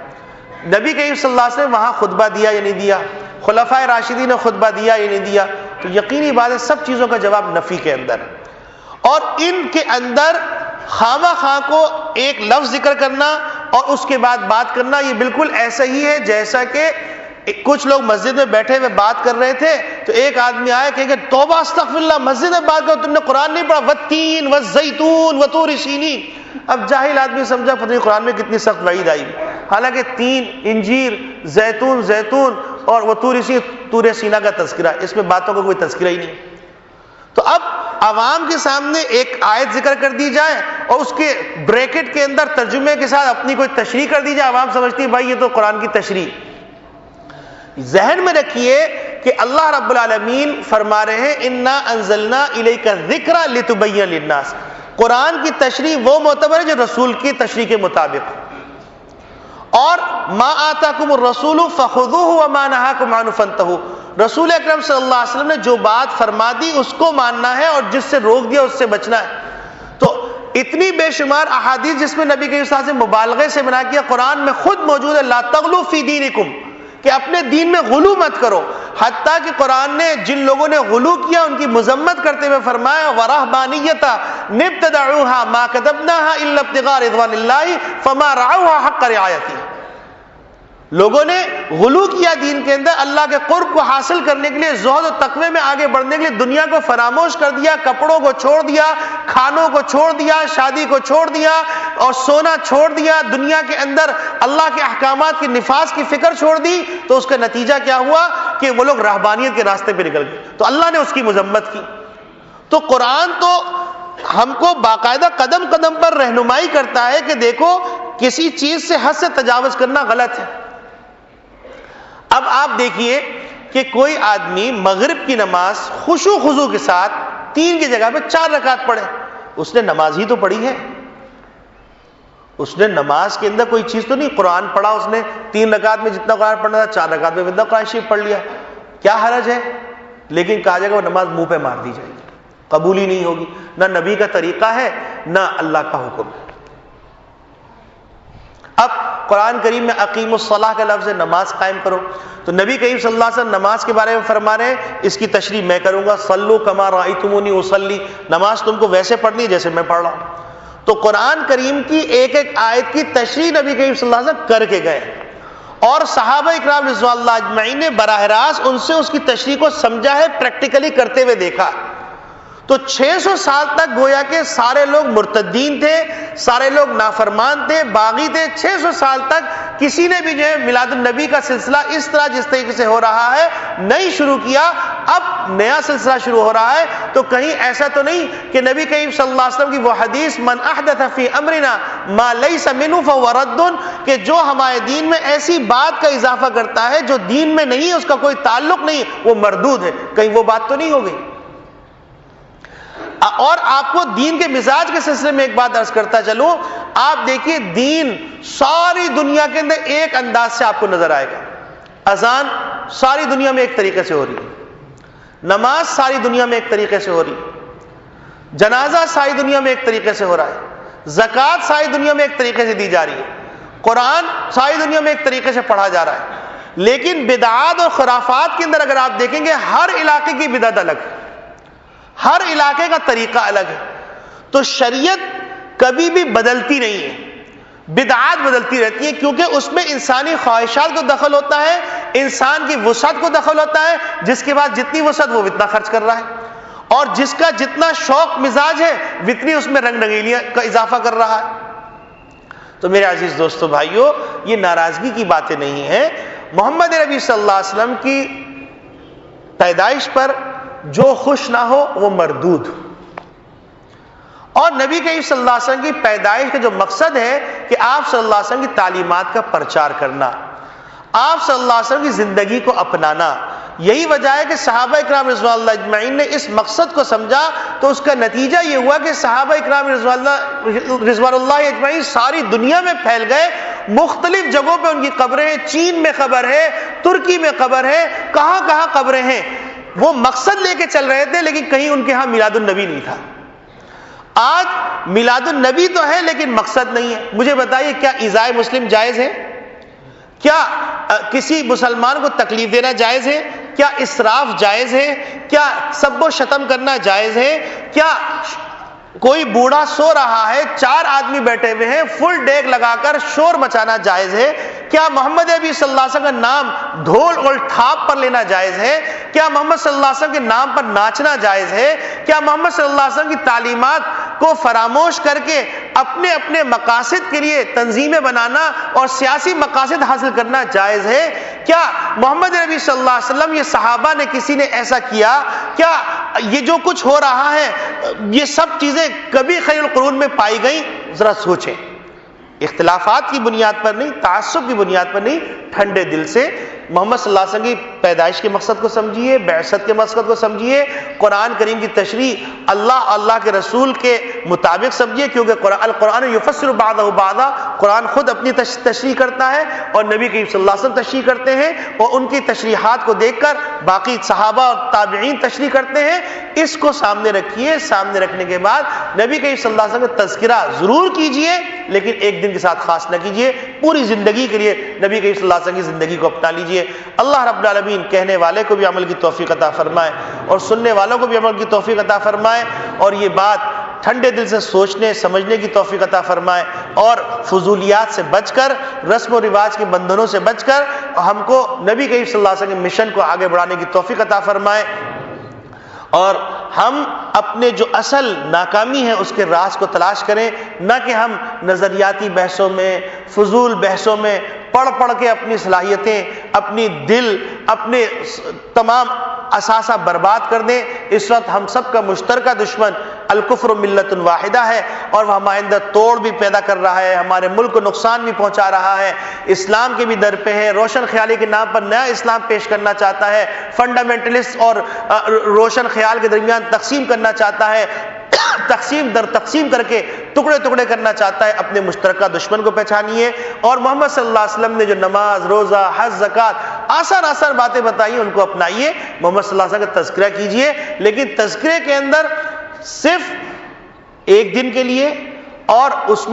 نبی کریم صلی اللہ علیہ وسلم وہاں خطبہ دیا یا نہیں دیا؟ خلفائے راشدین نے خطبہ دیا یا نہیں دیا؟ تو یقینی بات ہے سب چیزوں کا جواب نفی کے اندر ہے، اور ان کے اندر خواہ خواہ کو ایک لفظ ذکر کرنا اور اس کے بعد بات کرنا، یہ بالکل ایسا ہی ہے جیسا کہ کچھ لوگ مسجد میں بیٹھے ہوئے بات کر رہے تھے تو ایک آدمی آیا کہ توبہ استغفر اللہ، مسجد میں بات کرو، تم نے قرآن نہیں پڑھا، والتین والزیتون وطور سینین۔ اب جاہل آدمی سمجھا پتہ نہیں قرآن میں کتنی سخت وعید آئی، حالانکہ تین، انجیر، زیتون اور وطور سینین، طور سینا کا تذکرہ، اس میں باتوں کا کوئی تذکرہ ہی نہیں۔ تو اب عوام کے سامنے ایک آیت ذکر کر دی جائے اور اس کے بریکٹ کے اندر ترجمے کے ساتھ اپنی کوئی تشریح کر دی جائے، عوام سمجھتی ہے بھائی یہ تو قرآن کی تشریح۔ ذہن میں رکھیے کہ اللہ رب العالمین فرما رہے ہیں انا انزلنا الیک الذکر لتبین للناس، قرآن کی تشریح وہ معتبر ہے جو رسول کی تشریح کے مطابق، اور ما آتاکم الرسول فخذوہ وما نہاکم عنہ فانتہوا، رسول اکرم صلی اللہ علیہ وسلم نے جو بات فرما دی اس کو ماننا ہے اور جس سے روک دیا اس سے بچنا ہے۔ تو اتنی بے شمار احادیث جس میں نبی کے صلی مبالغے سے بنا کیا، قرآن میں خود موجود ہے لا تغلوا فی دینکم، کہ اپنے دین میں غلو مت کرو، حتیٰ کہ قرآن نے جن لوگوں نے غلو کیا ان کی مذمت کرتے ہوئے فرمایا وَرَهْبَانِيَّةً ابْتَدَعُوهَا مَا كَتَبْنَاهَا إِلَّا ابْتِغَاءَ رِضْوَانِ اللَّهِ فَمَا رَعَوْهَا حَقَّ رِعَایَتِهَا، لوگوں نے غلو کیا دین کے اندر، اللہ کے قرب کو حاصل کرنے کے لیے، زہد و تقوی میں آگے بڑھنے کے لیے دنیا کو فراموش کر دیا، کپڑوں کو چھوڑ دیا، کھانوں کو چھوڑ دیا، شادی کو چھوڑ دیا اور سونا چھوڑ دیا، دنیا کے اندر اللہ کے احکامات کے نفاذ کی فکر چھوڑ دی، تو اس کا نتیجہ کیا ہوا کہ وہ لوگ رہبانیت کے راستے پہ نکل گئے، تو اللہ نے اس کی مذمت کی۔ تو قرآن تو ہم کو باقاعدہ قدم قدم پر رہنمائی کرتا ہے کہ دیکھو کسی چیز سے حد سے تجاوز کرنا غلط ہے۔ اب آپ دیکھیے کہ کوئی آدمی مغرب کی نماز خشوع خضوع کے ساتھ 3 کی جگہ پہ 4 رکعت پڑھے، اس نے نماز ہی تو پڑھی ہے، اس نے نماز کے اندر کوئی چیز تو نہیں، قرآن پڑھا اس نے 3 رکعت میں جتنا قرآن پڑھنا تھا 4 رکعت میں اتنا قرآن شریف پڑھ لیا، کیا حرج ہے؟ لیکن کہا جائے گا وہ نماز منہ پہ مار دی جائے گی، قبول ہی نہیں ہوگی، نہ نبی کا طریقہ ہے نہ اللہ کا حکم ہے۔ اب قرآن کریم میں اقیم الصلاح کا لفظ ہے، نماز قائم کرو، تو نبی کریم صلی اللہ علیہ وسلم نماز کے بارے میں فرما رہے ہیں اس کی تشریح میں کروں گا، صلو کما رأیتمونی اصلی، نماز تم کو ویسے پڑھنی ہے جیسے میں پڑھ رہا ہوں۔ تو قرآن کریم کی ایک ایک آیت کی تشریح نبی کریم صلی اللہ علیہ وسلم کر کے گئے، اور صحابہ اکرام رضوان اللہ اجمعین نے براہ راست ان سے اس کی تشریح کو سمجھا ہے، پریکٹیکلی کرتے ہوئے دیکھا۔ تو 600 سال تک گویا کہ سارے لوگ مرتدین تھے، سارے لوگ نافرمان تھے، باغی تھے، 600 سال تک کسی نے بھی جو ہے میلاد النبی کا سلسلہ اس طرح جس طریقے سے ہو رہا ہے نہیں شروع کیا، اب نیا سلسلہ شروع ہو رہا ہے۔ تو کہیں ایسا تو نہیں کہ نبی کریم صلی اللہ علیہ وسلم کی وہ حدیث من احدث فی امرنا ما لیس منہ فہو رد، کہ جو ہمارے دین میں ایسی بات کا اضافہ کرتا ہے جو دین میں نہیں ہے، اس کا کوئی تعلق نہیں، وہ مردود ہے، کہیں وہ بات تو نہیں ہو گئی۔ اور آپ کو دین کے مزاج کے سلسلے میں ایک بات عرض کرتا چلوں، آپ دیکھیے دین ساری دنیا کے اندر ایک انداز سے آپ کو نظر آئے گا، اذان ساری دنیا میں ایک طریقے سے ہو رہی ہے، نماز ساری دنیا میں ایک طریقے سے ہو رہی ہے، جنازہ ساری دنیا میں ایک طریقے سے ہو رہا ہے، زکوٰۃ ساری دنیا میں ایک طریقے سے دی جا رہی ہے، قرآن ساری دنیا میں ایک طریقے سے پڑھا جا رہا ہے۔ لیکن بدعات اور خرافات کے اندر اگر آپ دیکھیں گے ہر علاقے کی بدعت الگ ہے، ہر علاقے کا طریقہ الگ ہے۔ تو شریعت کبھی بھی بدلتی نہیں ہے، بدعات بدلتی رہتی ہے، کیونکہ اس میں انسانی خواہشات کو دخل ہوتا ہے، انسان کی وسعت کو دخل ہوتا ہے، جس کے بعد جتنی وسعت وہ اتنا خرچ کر رہا ہے، اور جس کا جتنا شوق مزاج ہے اتنی اس میں رنگ رنگیلیاں کا اضافہ کر رہا ہے۔ تو میرے عزیز دوستو بھائیو، یہ ناراضگی کی باتیں نہیں ہیں، محمد نبی صلی اللہ علیہ وسلم کی پیدائش پر جو خوش نہ ہو وہ مردود، اور نبی کریم صلی اللہ علیہ وسلم کی پیدائش کا جو مقصد ہے کہ آپ صلی اللہ علیہ وسلم کی تعلیمات کا پرچار کرنا، آپ صلی اللہ علیہ وسلم کی زندگی کو اپنانا، یہی وجہ ہے کہ صحابہ اکرام رضوان اللہ اجمعین نے اس مقصد کو سمجھا، تو اس کا نتیجہ یہ ہوا کہ صحابہ اکرام رضوان اللہ اجمعین ساری دنیا میں پھیل گئے، مختلف جگہوں پہ ان کی قبریں ہیں، چین میں قبر ہے، ترکی میں قبر ہے، کہاں کہاں قبریں ہیں۔ وہ مقصد لے کے چل رہے تھے، لیکن کہیں ان کے ہاں میلاد النبی نہیں تھا۔ آج میلاد النبی تو ہے لیکن مقصد نہیں ہے۔ مجھے بتائیے، کیا ایذاء مسلم جائز ہے؟ کیا کسی مسلمان کو تکلیف دینا جائز ہے؟ کیا اسراف جائز ہے؟ کیا سب و شتم کرنا جائز ہے؟ کیا کوئی بوڑھا سو رہا ہے، 4 آدمی بیٹھے ہوئے ہیں، فل ڈیگ لگا کر شور مچانا جائز ہے؟ کیا محمد عربی صلی اللہ علیہ وسلم کا نام ڈھول اور ٹھاپ پر لینا جائز ہے؟ کیا محمد صلی اللہ علیہ وسلم کے نام پر ناچنا جائز ہے؟ کیا محمد صلی اللہ علیہ وسلم کی تعلیمات کو فراموش کر کے اپنے اپنے مقاصد کے لیے تنظیمیں بنانا اور سیاسی مقاصد حاصل کرنا جائز ہے؟ کیا محمد عربی صلی اللہ علیہ وسلم، یہ صحابہ نے کسی نے ایسا کیا؟ کیا یہ جو کچھ ہو رہا ہے یہ سب چیزیں کبھی خیر القرون میں پائی گئیں؟ ذرا سوچیں، اختلافات کی بنیاد پر نہیں، تعصب کی بنیاد پر نہیں، ٹھنڈے دل سے محمد صلی اللہ علیہ وسلم کی پیدائش کے مقصد کو سمجھیے، بعثت کے مقصد کو سمجھیے، قرآن کریم کی تشریح اللہ کے رسول کے مطابق سمجھیے، کیونکہ القرآن یفسر بعضہ بعضا، قرآن خود اپنی تشریح کرتا ہے اور نبی کریم صلی اللہ علیہ وسلم تشریح کرتے ہیں، اور ان کی تشریحات کو دیکھ کر باقی صحابہ اور تابعین تشریح کرتے ہیں۔ اس کو سامنے رکھیے، سامنے رکھنے کے بعد نبی کریم صلی اللہ علیہ وسلم کا تذکرہ ضرور کیجئے، لیکن ایک دن کے ساتھ خاص نہ کیجئے، پوری زندگی کے لیے نبی کریم صلی اللہ علیہ وسلم کی زندگی کو اپنا لیجئے۔ اللہ رب العالمین کہنے والے کو بھی عمل کی توفیق عطا فرمائے اور سننے والوں کو بھی عمل کی توفیق عطا فرمائے، اور یہ بات ٹھنڈے دل سے سوچنے سمجھنے کی توفیق عطا فرمائے، اور فضولیات سے بچ کر، رسم و رواج کے بندھنوں سے بچ کر ہم کو نبی کریم صلی اللہ علیہ وسلم کے مشن کو آگے بڑھانے کی توفیق عطا فرمائے، اور ہم اپنے جو اصل ناکامی ہے اس کے راز کو تلاش کریں، نہ کہ ہم نظریاتی بحثوں میں، فضول بحثوں میں پڑھ کے اپنی صلاحیتیں، اپنی دل، اپنے تمام اثاثہ برباد کر دیں۔ اس وقت ہم سب کا مشترکہ دشمن الکفر ملت واحدہ ہے، اور وہ ہمارے اندر توڑ بھی پیدا کر رہا ہے، ہمارے ملک کو نقصان بھی پہنچا رہا ہے، اسلام کے بھی در پہ ہے، روشن خیالی کے نام پر نیا اسلام پیش کرنا چاہتا ہے، فنڈامنٹلسٹ اور روشن خیال کے درمیان تقسیم کرنا چاہتا ہے، تقسیم در تقسیم کر کے ٹکڑے ٹکڑے کرنا چاہتا ہے۔ اپنے مشترکہ دشمن کو پہچانیے، اور محمد صلی اللہ علیہ وسلم نے جو نماز، روزہ، حج، زکوٰۃ آسان باتیں بتائی ان کو اپنائیے، محمد صلی اللہ علیہ وسلم کا تذکرہ کیجئے، لیکن تذکرے کے اندر صرف ایک دن کے لیے اور اس میں